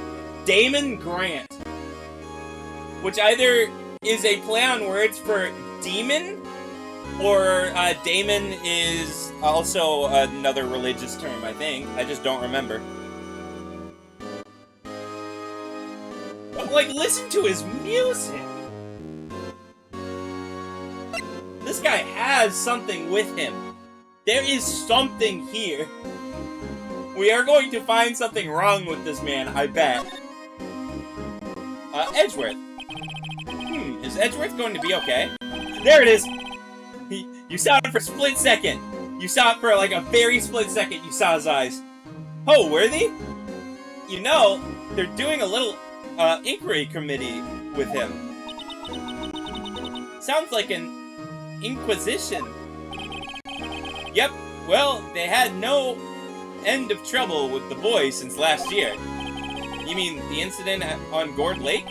Damon Grant. Which either is a play on words for demon, or Damon is also another religious term, I think. I just don't remember. But, like, listen to his music. This guy has something with him. There is something here. We are going to find something wrong with this man, I bet. Edgeworth. Is Edgeworth going to be okay? There it is! You saw it for a split second. You saw it for, like, a very split second. You saw his eyes. Oh, Worthy? You know, they're doing a little, inquiry committee with him. Sounds like an inquisition. Yep, well, they had no end of trouble with the boys since last year. You mean the incident on Gourd Lake?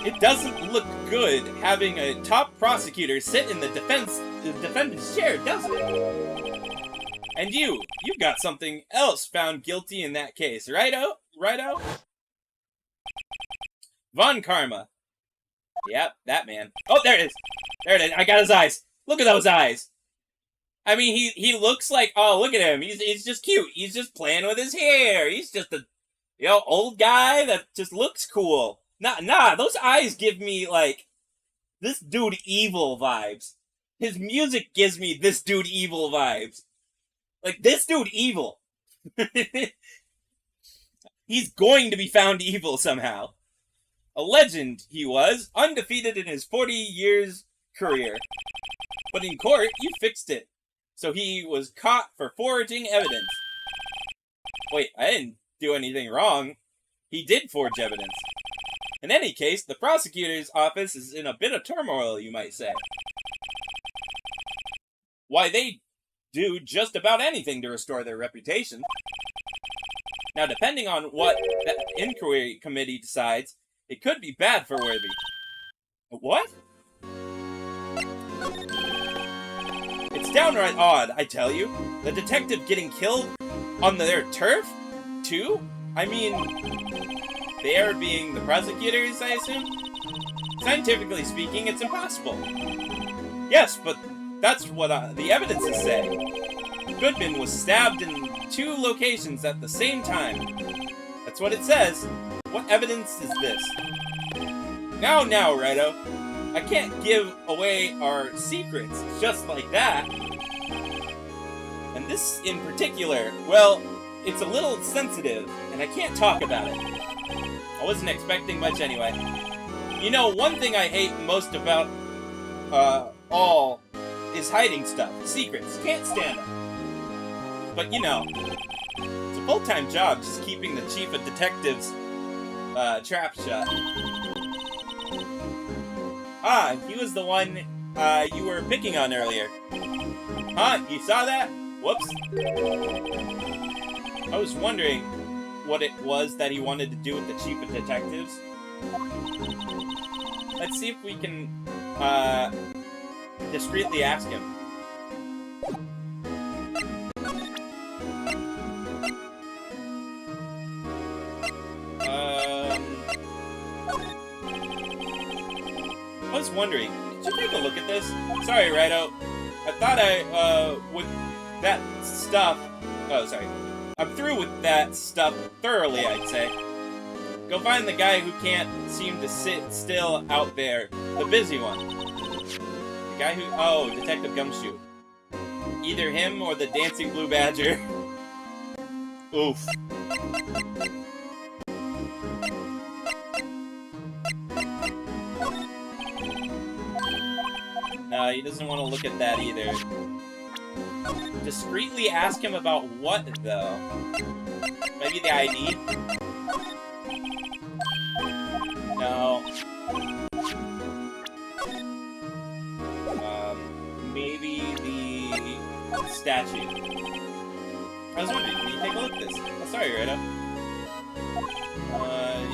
It doesn't look good having a top prosecutor sit in the defendant's chair, does it? And you've got something else found guilty in that case, righto? Righto? Von Karma. Yep, that man. Oh, there it is. There it is. I got his eyes. Look at those eyes. I mean, he looks like, oh, look at him. He's just cute. He's just playing with his hair. He's just a, old guy that just looks cool. Nah, those eyes give me, like, this dude evil vibes. His music gives me this dude evil vibes. Like, this dude evil. He's going to be found evil somehow. A legend, he was, undefeated in his 40 years career. But in court, you fixed it. So he was caught for forging evidence. Wait, I didn't do anything wrong. He did forge evidence. In any case, the prosecutor's office is in a bit of turmoil, you might say. Why, they do just about anything to restore their reputation. Now, depending on what the inquiry committee decides, it could be bad for Worthy. What? It's downright odd, I tell you. The detective getting killed on their turf, too? I mean, they are being the prosecutors, I assume? Scientifically speaking, it's impossible. Yes, but that's what the evidences say. Goodman was stabbed in 2 locations at the same time. That's what it says. What evidence is this? Now, Righto. I can't give away our secrets just like that. And this in particular, well, it's a little sensitive, and I can't talk about it. I wasn't expecting much anyway. You know, one thing I hate most about, all is hiding stuff. Secrets. Can't stand them. But, it's a full-time job just keeping the chief of detectives, trap shut. Ah, he was the one, you were picking on earlier. Huh? You saw that? Whoops. I was wondering what it was that he wanted to do with the chief of detectives. Let's see if we can, discreetly ask him. I was wondering, did you take a look at this? Sorry, Righto. I thought with that stuff... Oh, sorry. I'm through with that stuff thoroughly, I'd say. Go find the guy who can't seem to sit still out there. The busy one. The guy who... Oh, Detective Gumshoe. Either him or the Dancing Blue Badger. Oof. No, he doesn't want to look at that either. Discreetly ask him about what, though? Maybe the ID? No. Maybe the statue. I was wondering, can you take a look at this? Oh, sorry, Rita.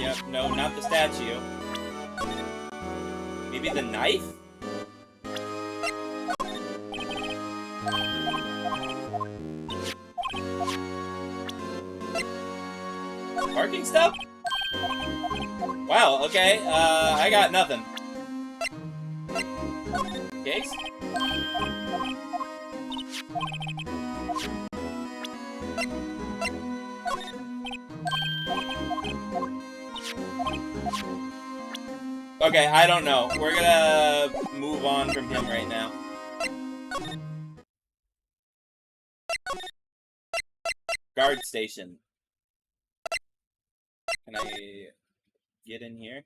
Yep, no, not the statue. Maybe the knife? Parking stuff? Wow, okay, I got nothing. Case? Okay, I don't know. We're gonna move on from him right now. Guard station. Can I get in here?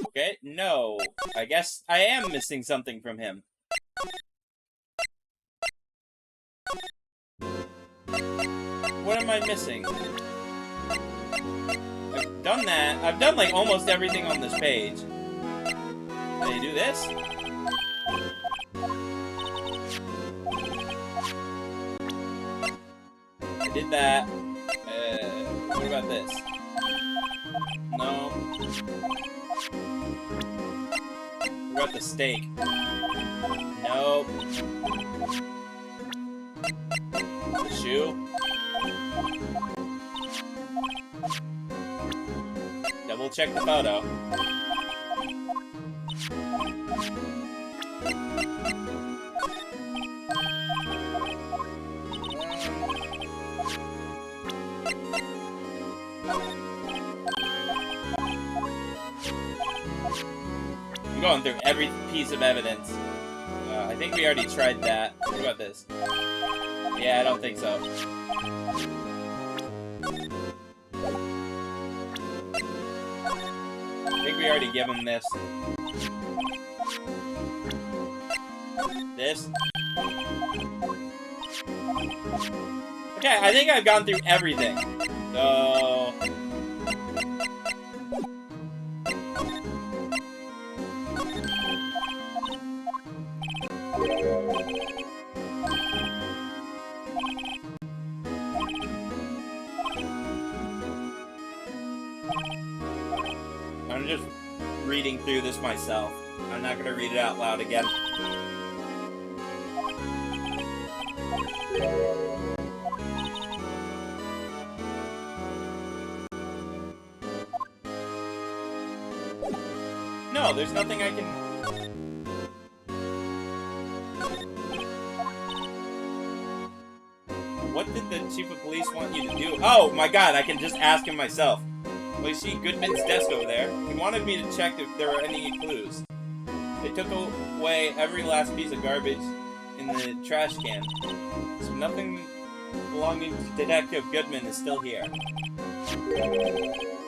Okay, no. I guess I am missing something from him. What am I missing? I've done that. I've done, like, almost everything on this page. Can I do this? I did that. What about this? No. What about the steak? Nope. The shoe? check the photo. I'm going through every piece of evidence. I think we already tried that. What about this? Yeah, I don't think so. I think we already gave him this. This. Okay, I think I've gone through everything. So... I'm just reading through this myself. I'm not gonna read it out loud again. No, there's nothing I can... What did the chief of police want you to do? Oh my god, I can just ask him myself. Well, you see Goodman's desk over there. He wanted me to check if there were any clues. They took away every last piece of garbage in the trash can. So nothing belonging to Detective Goodman is still here. Of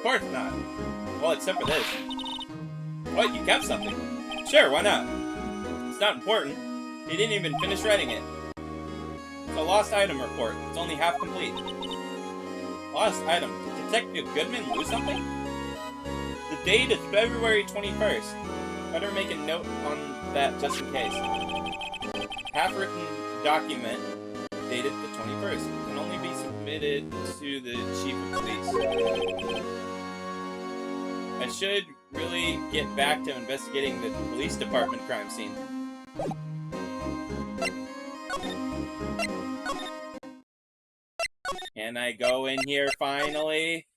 course not. Well, except for this. What, you kept something? Sure, why not? It's not important. He didn't even finish writing it. It's a lost item report. It's only half complete. Lost item. Did Detective Goodman lose something? The date is February 21st. Better make a note on that just in case. Half-written document dated the 21st. Can only be submitted to the chief of police. I should really get back to investigating the police department crime scene. Can I go in here finally?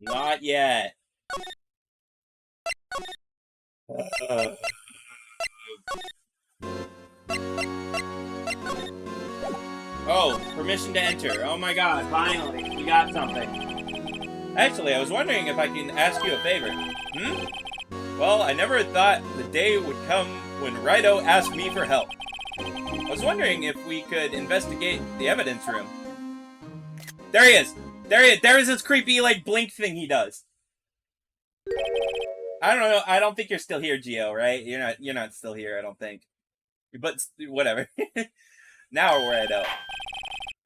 Not yet. Oh, permission to enter. Oh my god, finally. We got something. Actually, I was wondering if I can ask you a favor. Hmm? Well, I never thought the day would come when Righto asked me for help. I was wondering if we could investigate the evidence room. There he is! There he is! There is this creepy, like, blink thing he does. I don't know. I don't think you're still here, Gio, right? You're not still here, I don't think. But, whatever. Now we're Righto.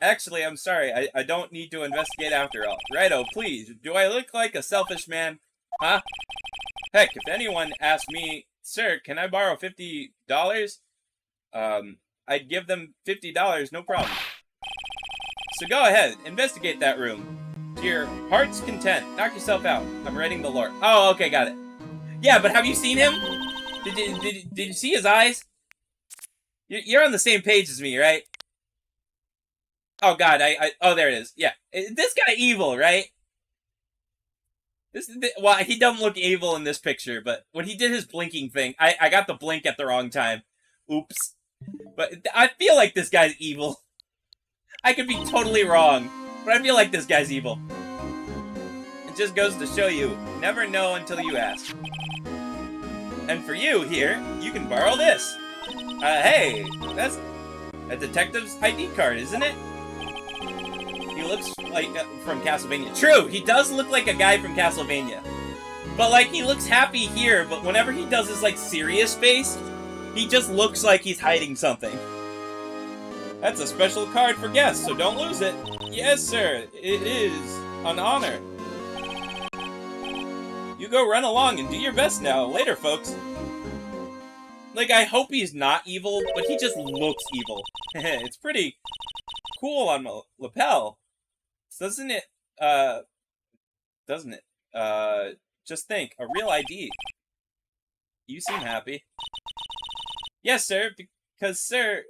Actually, I'm sorry. I don't need to investigate after all. Righto, please. Do I look like a selfish man? Huh? Heck, if anyone asked me, sir, can I borrow $50? I'd give them $50, no problem. So go ahead, investigate that room. To your heart's content. Knock yourself out. I'm writing the lore. Oh, okay, got it. Yeah, but have you seen him? Did you see his eyes? You're on the same page as me, right? Oh god, oh, there it is. Yeah. This guy evil, right? Well, he don't look evil in this picture, but when he did his blinking thing, I got the blink at the wrong time. Oops. But I feel like this guy's evil. I could be totally wrong, but I feel like this guy's evil. It just goes to show you, never know until you ask. And for you here, you can borrow this. Hey, that's a detective's ID card, isn't it? He looks like from Castlevania. True, he does look like a guy from Castlevania. But, like, he looks happy here, but whenever he does his, like, serious face, he just looks like he's hiding something. That's a special card for guests, so don't lose it. Yes, sir, it is an honor. You go run along and do your best now. Later, folks. Like, I hope he's not evil, but he just looks evil. It's pretty cool on my lapel. Doesn't it, just think, a real ID. You seem happy. Yes, sir, Because, sir,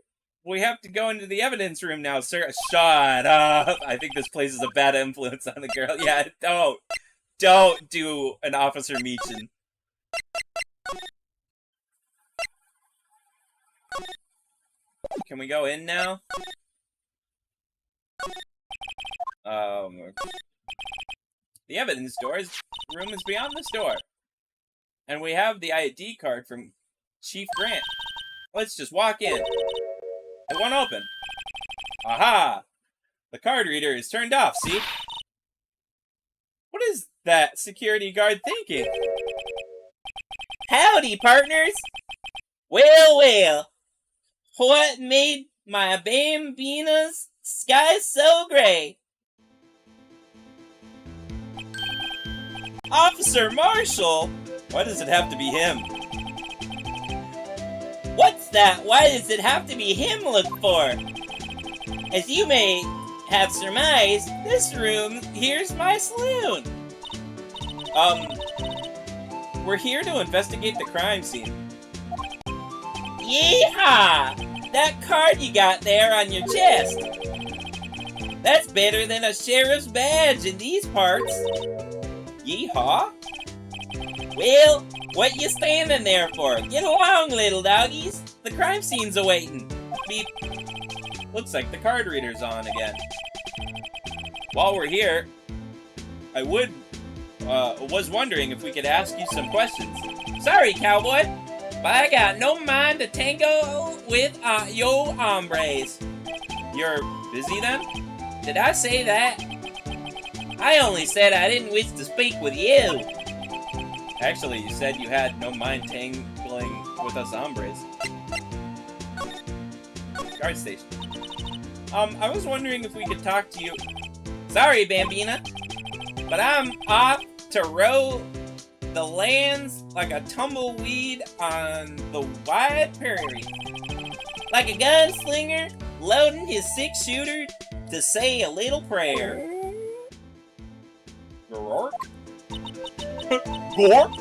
we have to go into the evidence room now, sir. Shut up. I think this place is a bad influence on the girl. Yeah, don't do an Officer Meechin. Can we go in now? The evidence room is beyond this door. And we have the ID card from Chief Grant. Let's just walk in. It won't open. Aha! The card reader is turned off, see? What is that security guard thinking? Howdy, partners! Well. What made my bambina's sky so gray? Officer Marshall? Why does it have to be him? What's that? Why does it have to be him look for? As you may have surmised, this room here's my saloon. We're here to investigate the crime scene. Yeehaw! That card you got there on your chest. That's better than a sheriff's badge in these parts. Yeehaw? Well, what you standing there for? Get along, little doggies. The crime scene's awaiting. Beep. Looks like the card reader's on again. While we're here, I was wondering if we could ask you some questions. Sorry, cowboy, but I got no mind to tango with yo hombres. You're busy then? Did I say that? I only said I didn't wish to speak with you. Actually, you said you had no mind tangling with us hombres. Guard station. I was wondering if we could talk to you. Sorry, Bambina, but I'm off to row the lands like a tumbleweed on the wide prairie. Like a gunslinger loading his 6-shooter to say a little prayer. Gork? Gork?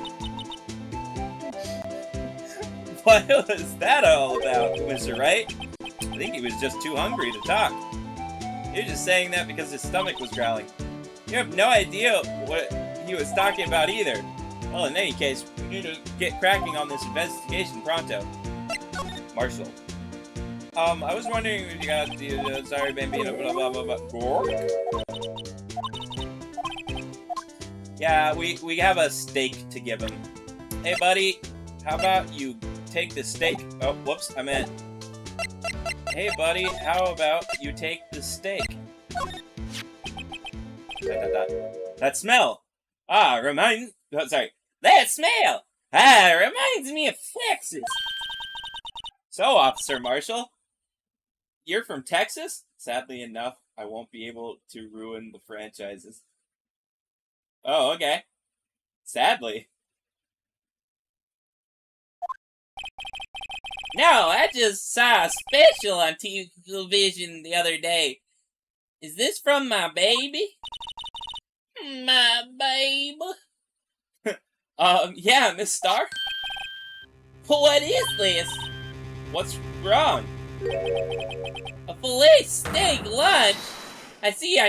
What was that all about, Mr. Wright? I think he was just too hungry to talk. He was just saying that because his stomach was growling. You have no idea what he was talking about either. Well, in any case, we need to get cracking on this investigation pronto. Marshall. I was wondering if you got the, sorry, Bambino, blah, blah, blah, blah. Gork? Yeah, we have a steak to give him. Hey, buddy, how about you take the steak? Oh, whoops, I meant... Hey, buddy, how about you take the steak? That smell! That smell! Reminds me of Texas! So, Officer Marshall, you're from Texas? Sadly enough, I won't be able to ruin the franchises. Oh, okay. Sadly. No, I just saw a special on television the other day. Is this from my baby? My baby? Yeah, Miss Stark? What is this? What's wrong? A filet steak lunch? I see.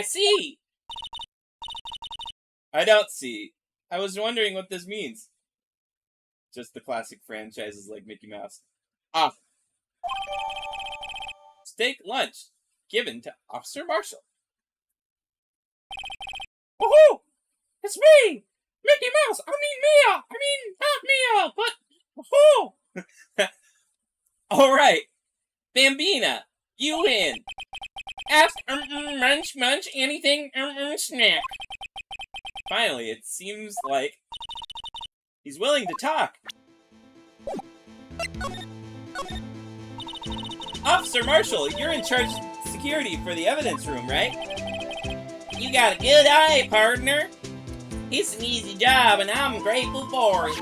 I don't see. I was wondering what this means. Just the classic franchises like Mickey Mouse. Ah. Steak lunch given to Officer Marshall. Woohoo! It's me! Mickey Mouse! Mia! Not Mia! But... Woohoo! Alright. Bambina, you win. Ask munch, anything snack. Finally, it seems like he's willing to talk. Officer Marshall, you're in charge of security for the evidence room, right? You got a good eye, partner. It's an easy job, and I'm grateful for it.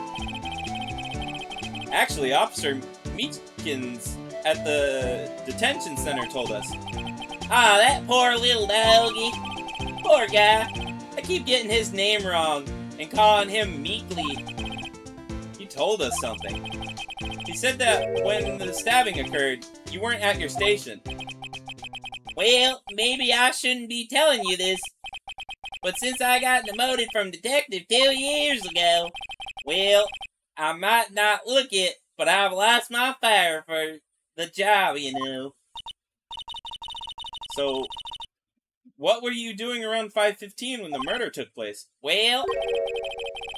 Actually, Officer Meekins at the detention center told us. Ah, that poor little doggy. Poor guy. I keep getting his name wrong and calling him Meekly. He told us something. He said that when the stabbing occurred, you weren't at your station. Well, maybe I shouldn't be telling you this, but since I got demoted from detective 2 years ago, well, I might not look it, but I've lost my fire for the job, you know. So, what were you doing around 5:15 when the murder took place? Well,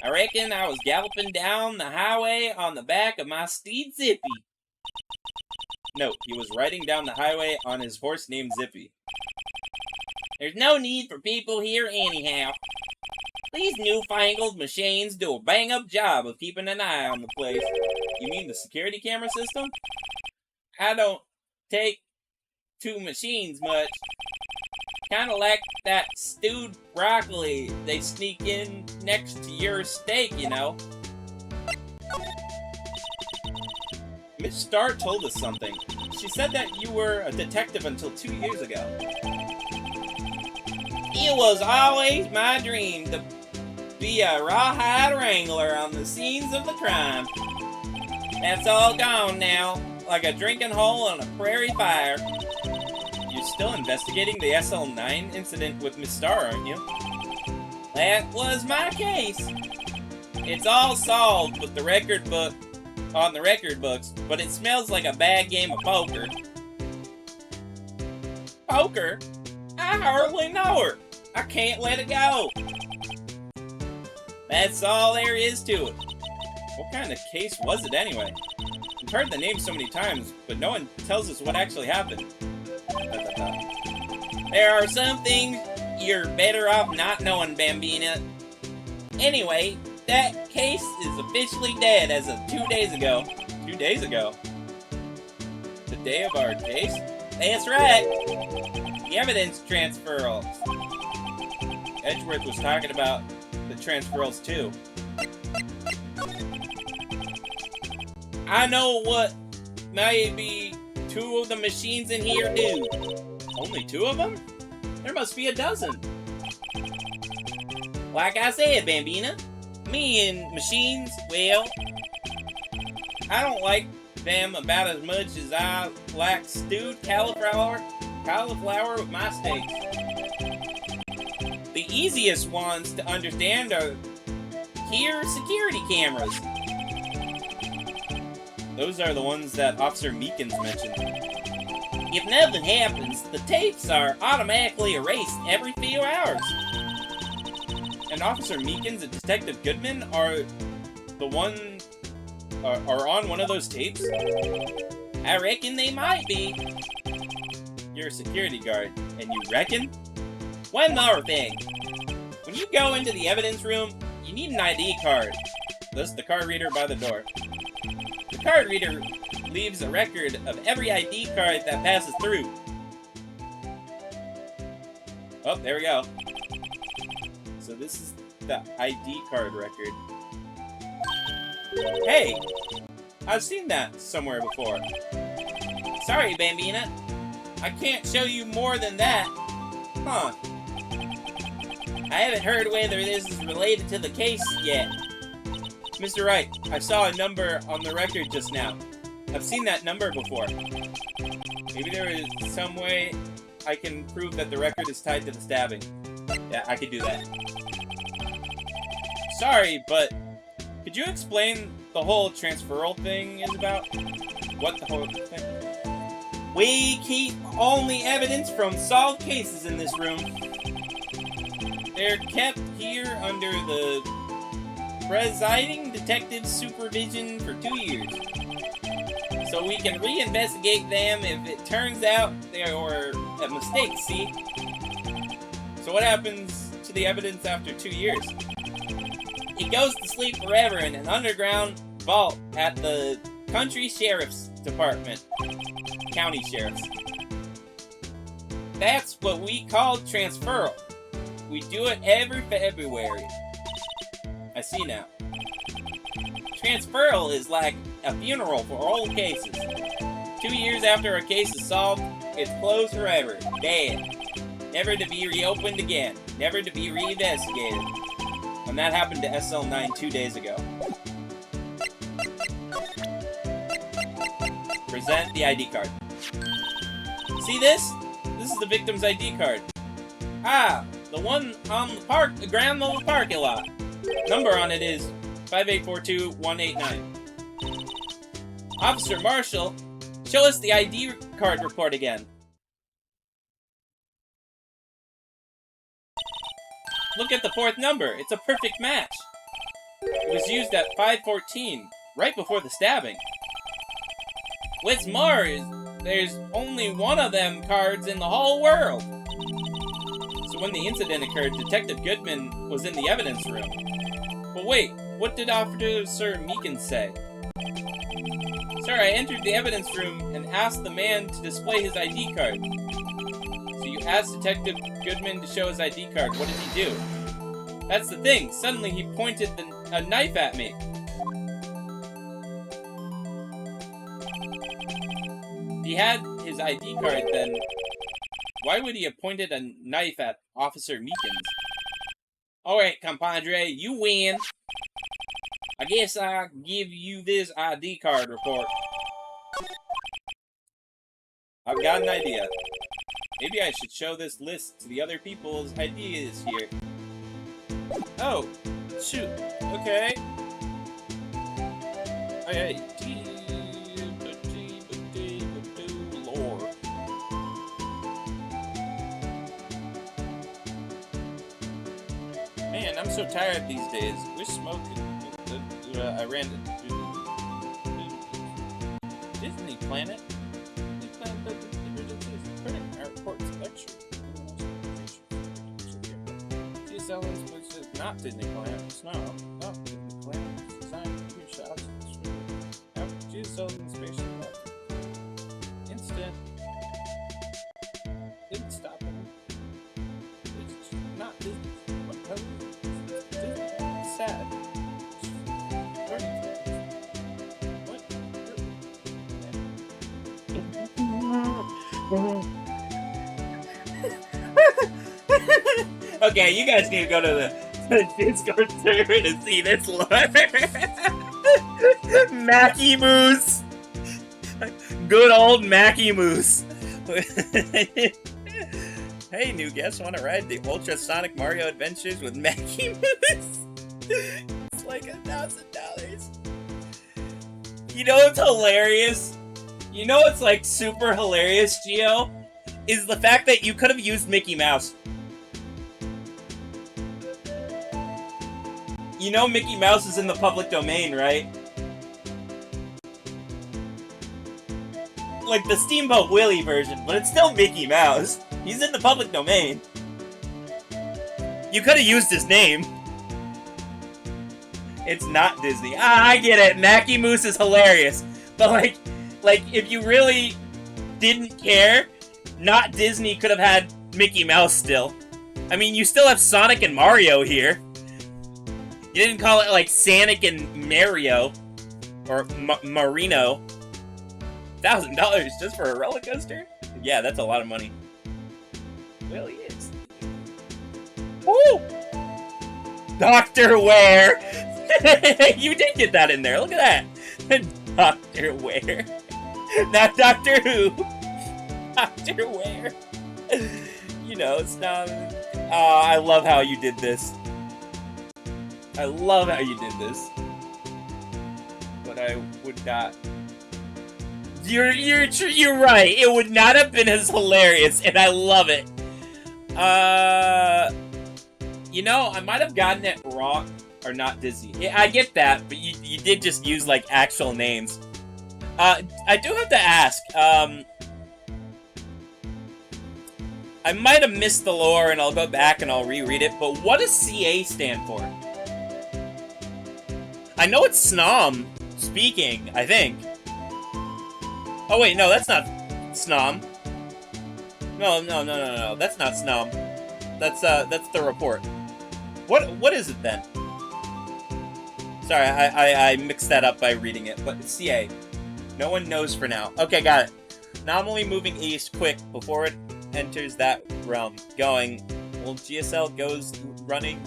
I reckon I was galloping down the highway on the back of my steed Zippy. No, he was riding down the highway on his horse named Zippy. There's no need for people here anyhow. These newfangled machines do a bang-up job of keeping an eye on the place. You mean the security camera system? I don't take to machines much. Kinda like that stewed broccoli they sneak in next to your steak, you know. Miss Starr told us something. She said that you were a detective until 2 years ago. It was always my dream to be a rawhide wrangler on the scenes of the crime. That's all gone now, like a drinking hole on a prairie fire. You're still investigating the SL9 incident with Miss Starr, aren't you? That was my case. It's all solved with the record book on the record books, but it smells like a bad game of poker. Poker? I hardly know her. I can't let it go. That's all there is to it. What kind of case was it anyway? We've heard the name so many times, but no one tells us what actually happened. There are some things you're better off not knowing, Bambina. Anyway, that case is officially dead as of 2 days ago. 2 days ago? The day of our case? That's right. The evidence transferals. Edgeworth was talking about the transferals too. I know what maybe 2 of the machines in here do. Only 2 of them? There must be a dozen. Like I said, Bambina, me and machines, well, I don't like them about as much as I like stewed cauliflower with my steaks. The easiest ones to understand are here security cameras. Those are the ones that Officer Meekins mentioned. If nothing happens, the tapes are automatically erased every few hours. And Officer Meekins and Detective Goodman are on one of those tapes? I reckon they might be. You're a security guard, and you reckon? One more thing. When you go into the evidence room, you need an ID card. That's the card reader by the door. The card reader leaves a record of every ID card that passes through. Oh, there we go. So this is the ID card record. Hey! I've seen that somewhere before. Sorry, Bambina. I can't show you more than that. Huh. I haven't heard whether this is related to the case yet. Mr. Wright, I saw a number on the record just now. I've seen that number before. Maybe there is some way I can prove that the record is tied to the stabbing. Yeah, I could do that. Sorry, but could you explain the whole transferal thing is about? What the whole thing? We keep only evidence from solved cases in this room. They're kept here under the presiding detective's supervision for 2 years. So we can reinvestigate them if it turns out they were a mistake, see? So what happens to the evidence after 2 years? It goes to sleep forever in an underground vault at the County Sheriff's Department. County Sheriff's. That's what we call transferal. We do it every February. I see now. Transferal is like a funeral for old cases. 2 years after a case is solved, it's closed forever, dead. Never to be reopened again. Never to be reinvestigated. And that happened to SL9 2 days ago. present the ID card. See this? This is the victim's ID card. Ah, the one on the ground level parking lot. Number on it is 5842189. Officer Marshall, show us the ID card report again. Look at the fourth number. It's a perfect match. It was used at 5:14, right before the stabbing. What's more is there's only one of them cards in the whole world. So when the incident occurred, Detective Goodman was in the evidence room. But wait, what did Officer Meekins say? Sir, I entered the evidence room and asked the man to display his ID card. So you asked Detective Goodman to show his ID card. What did he do? That's the thing. Suddenly he pointed a knife at me. If he had his ID card, then why would he have pointed a knife at Officer Meekins? Alright, compadre, you win. I guess I'll give you this ID card report. I've got an idea. Maybe I should show this list to the other people's ideas here. Oh, shoot. Okay. Okay. Lord. Man, I'm so tired these days. Wish smoking. I ran to Disney Planet. Which is not Disney Planet. It's not. No, Disney Planet. Design computer shots. GSL in spaceship. Instant. Didn't stop him. It's not Disney. What the hell? It's sad. What? Okay, you guys need to go to the Discord server to see this one. Mackie Moose. Good old Mackie Moose. Hey, new guests, want to ride the ultrasonic Mario adventures with Mackie Moose? It's like $1,000. You know what's hilarious? You know what's like super hilarious, Gio? Is the fact that you could have used Mickey Mouse. You know Mickey Mouse is in the public domain, right? Like the Steamboat Willie version, but it's still Mickey Mouse. He's in the public domain. You could have used his name. It's not Disney. Ah, I get it. Mackie Moose is hilarious. But like if you really didn't care, not Disney could have had Mickey Mouse still. I mean, you still have Sonic and Mario here. You didn't call it like Sonic and Mario or Marino. $1,000 just for a roller coaster? Yeah, that's a lot of money. It really is. Woo! Dr. Ware! You did get that in there. Look at that. Dr. Ware. Not Doctor Who. Dr. Ware. You know, it's not... I love how you did this. I love how you did this. But I would not... You're right. It would not have been as hilarious, and I love it. You know, I might have gotten it wrong, or not Disney. Yeah, I get that, but you did just use, like, actual names. I do have to ask, I might have missed the lore, and I'll go back and I'll reread it, but what does CA stand for? I know it's Snom speaking, I think. Oh wait, no, that's not Snom. No, that's not Snom. That's the report. What is it then? Sorry, I mixed that up by reading it, but it's CA. No one knows for now. Okay, got it. Nominally moving east quick before it enters that realm. Going. Well, GSL goes running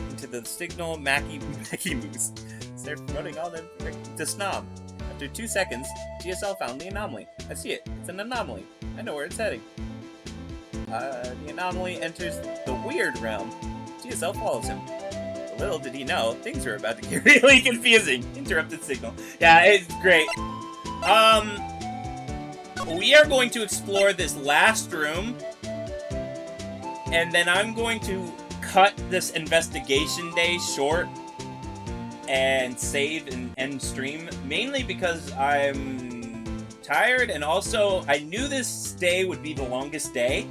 into the signal Mackie Moose. So they're running all them to Snom. After 2 seconds, GSL found the anomaly. I see it. It's an anomaly. I know where it's heading. The anomaly enters the weird realm. GSL follows him. Little did he know, things were about to get really confusing. Interrupted signal. Yeah, it's great. We are going to explore this last room, and then I'm going to cut this investigation day short and save and end stream, mainly because I'm tired, and also I knew this day would be the longest day.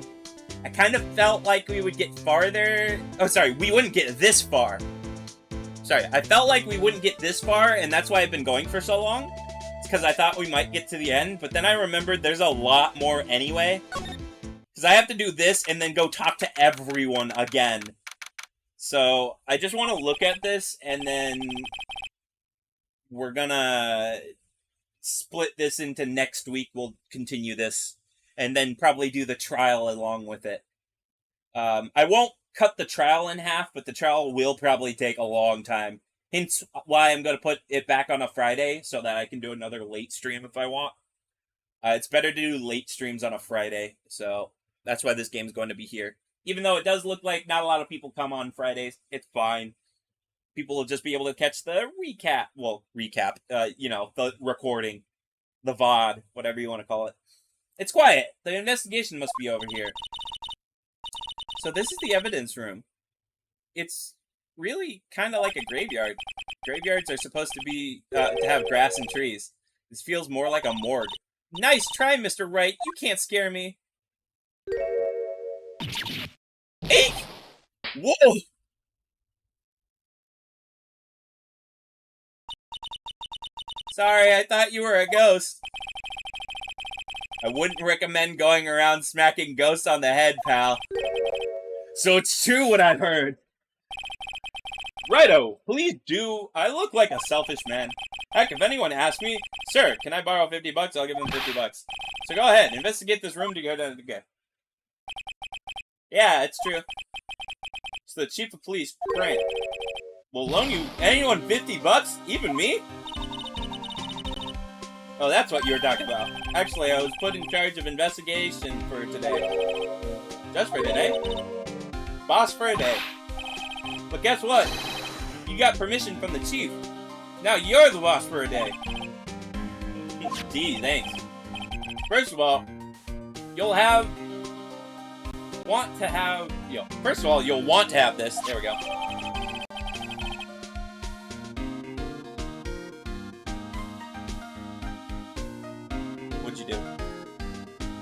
I kind of felt like we would get farther. Oh, sorry, we wouldn't get this far. Sorry, I felt like we wouldn't get this far, and that's why I've been going for so long. It's because I thought we might get to the end, but then I remembered there's a lot more anyway. Because I have to do this and then go talk to everyone again. So, I just want to look at this, and then we're gonna split this into next week. We'll continue this, and then probably do the trial along with it. I won't cut the trial in half, but the trial will probably take a long time. Hence why I'm going to put it back on a Friday, so that I can do another late stream if I want. It's better to do late streams on a Friday, so that's why this game's going to be here. Even though it does look like not a lot of people come on Fridays, it's fine. People will just be able to catch the recap. Well, recap, the recording. The VOD, whatever you want to call it. It's quiet. The investigation must be over here. So this is the evidence room. It's really kind of like a graveyard. Graveyards are supposed to be to have grass and trees. This feels more like a morgue. Nice try, Mr. Wright. You can't scare me. Eek! Whoa! Sorry, I thought you were a ghost. I wouldn't recommend going around smacking ghosts on the head, pal. So it's true what I've heard. Righto, please do. I look like a selfish man. Heck, if anyone asks me, sir, can I borrow $50? I'll give them $50. So go ahead, investigate this room to go down again. Yeah, it's true. So the chief of police, Frank, will loan you anyone $50? Even me? Oh, that's what you were talking about. Actually, I was put in charge of investigation for today. Just for today? Boss for a day. But guess what? You got permission from the chief. Now you're the boss for a day. Gee, thanks. First of all, you'll want to have this. There we go. What'd you do?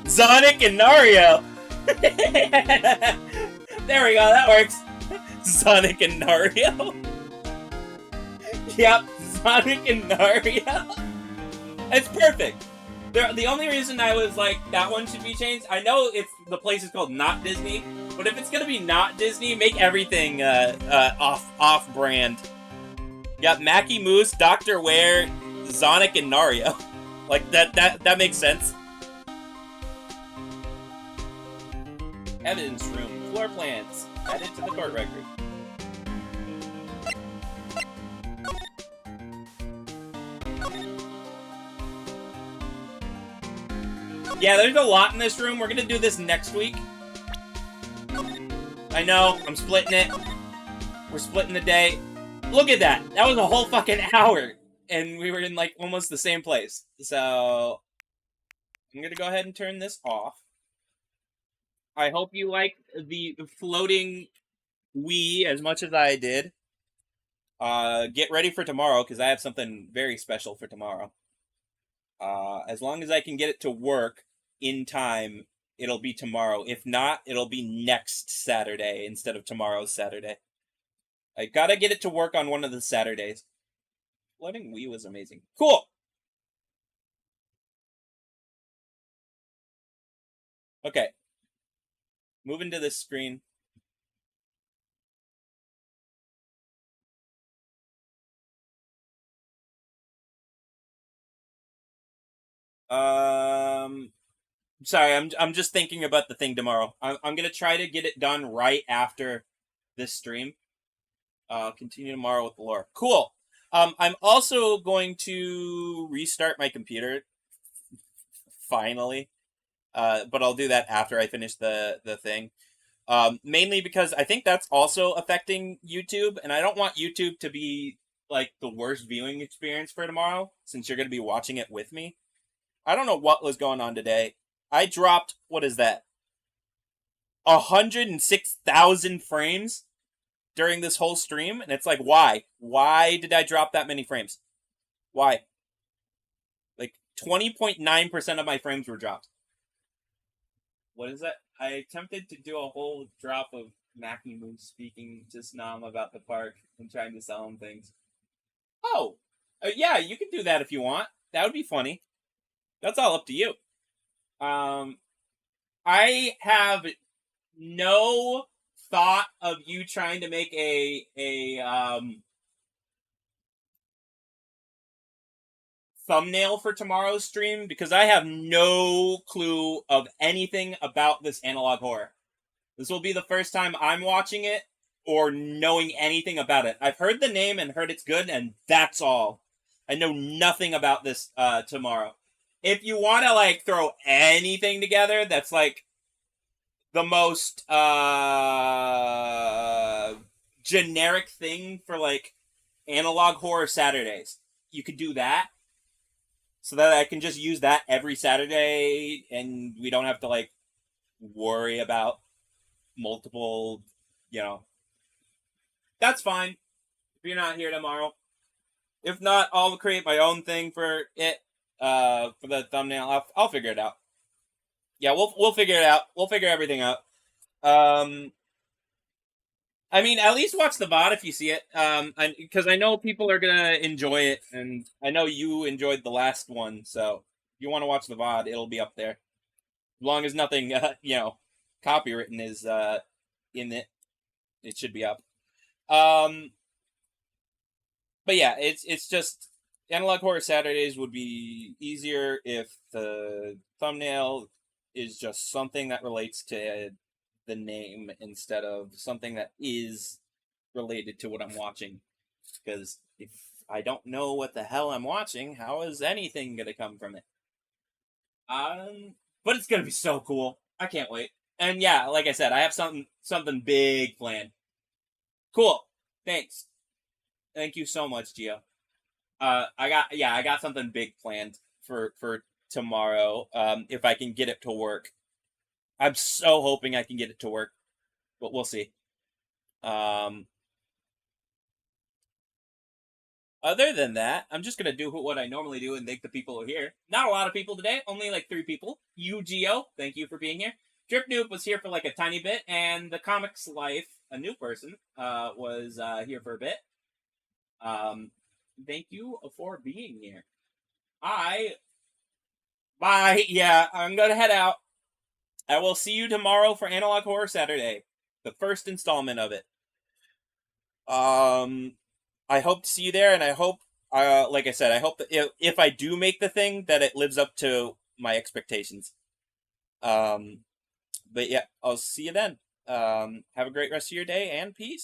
Sonic and Mario! There we go, that works. Sonic and Mario. Yep, Sonic and Mario. It's perfect. The only reason I was like, that one should be changed, I know the place is called Not Disney, but if it's gonna be Not Disney, make everything off-brand. You got Mackie Moose, Dr. Ware, Sonic, and Mario. Like, that makes sense. Evidence room. Floor plans. Added to the court record. Yeah, there's a lot in this room. We're gonna do this next week. I know, I'm splitting it. We're splitting the day. Look at that. That was a whole fucking hour. And we were in, like, almost the same place. So, I'm gonna go ahead and turn this off. I hope you like the floating Wii as much as I did. Get ready for tomorrow, because I have something very special for tomorrow. As long as I can get it to work in time, it'll be tomorrow. If not, it'll be next Saturday instead of tomorrow's Saturday. I gotta get it to work on one of the Saturdays. Floating Wii was amazing. Cool! Okay. Moving to this screen. Sorry, I'm just thinking about the thing tomorrow. I'm gonna try to get it done right after this stream. Continue tomorrow with the lore. Cool. I'm also going to restart my computer finally. But I'll do that after I finish the thing. Mainly because I think that's also affecting YouTube, and I don't want YouTube to be like the worst viewing experience for tomorrow, since you're going to be watching it with me. I don't know what was going on today. I dropped, what is that? 106,000 frames during this whole stream, and it's like, why? Why did I drop that many frames? Why? Like 20.9% of my frames were dropped. What is that? I attempted to do a whole drop of Mackie Moon speaking just now about the park and trying to sell him things. Oh, yeah, you can do that if you want. That would be funny. That's all up to you. I have no thought of you trying to make a thumbnail for tomorrow's stream because I have no clue of anything about this analog horror. This will be the first time I'm watching it or knowing anything about it. I've heard the name and heard it's good, and that's all. I know nothing about this tomorrow. If you want to like throw anything together that's like the most generic thing for like analog horror Saturdays, you could do that. So that I can just use that every Saturday and we don't have to like worry about multiple, That's fine if you're not here tomorrow. If not, I'll create my own thing for it, for the thumbnail. I'll figure it out. Yeah, we'll figure it out. We'll figure everything out. I mean, at least watch the VOD if you see it, because I know people are gonna enjoy it, and I know you enjoyed the last one, so if you want to watch the VOD, it'll be up there. As long as nothing, copywritten is in it, it should be up. But yeah, it's just Analog Horror Saturdays would be easier if the thumbnail is just something that relates to the name instead of something that is related to what I'm watching. Because if I don't know what the hell I'm watching, how is anything gonna come from it? But it's gonna be so cool. I can't wait. And yeah, like I said, I have something big planned. Cool. Thanks. Thank you so much, Gio. I got something big planned for tomorrow. If I can get it to work. I'm so hoping I can get it to work, but we'll see. Other than that, I'm just gonna do what I normally do and thank the people who are here. Not a lot of people today, only like 3 people. You, Gio, thank you for being here. Drip Noob was here for like a tiny bit, and the Comics Life, a new person, was here for a bit. Thank you for being here. Bye. Yeah, I'm gonna head out. I will see you tomorrow for Analog Horror Saturday, the first installment of it. I hope to see you there, and I hope, like I said, I hope that if I do make the thing, that it lives up to my expectations. But yeah, I'll see you then. Have a great rest of your day, and peace.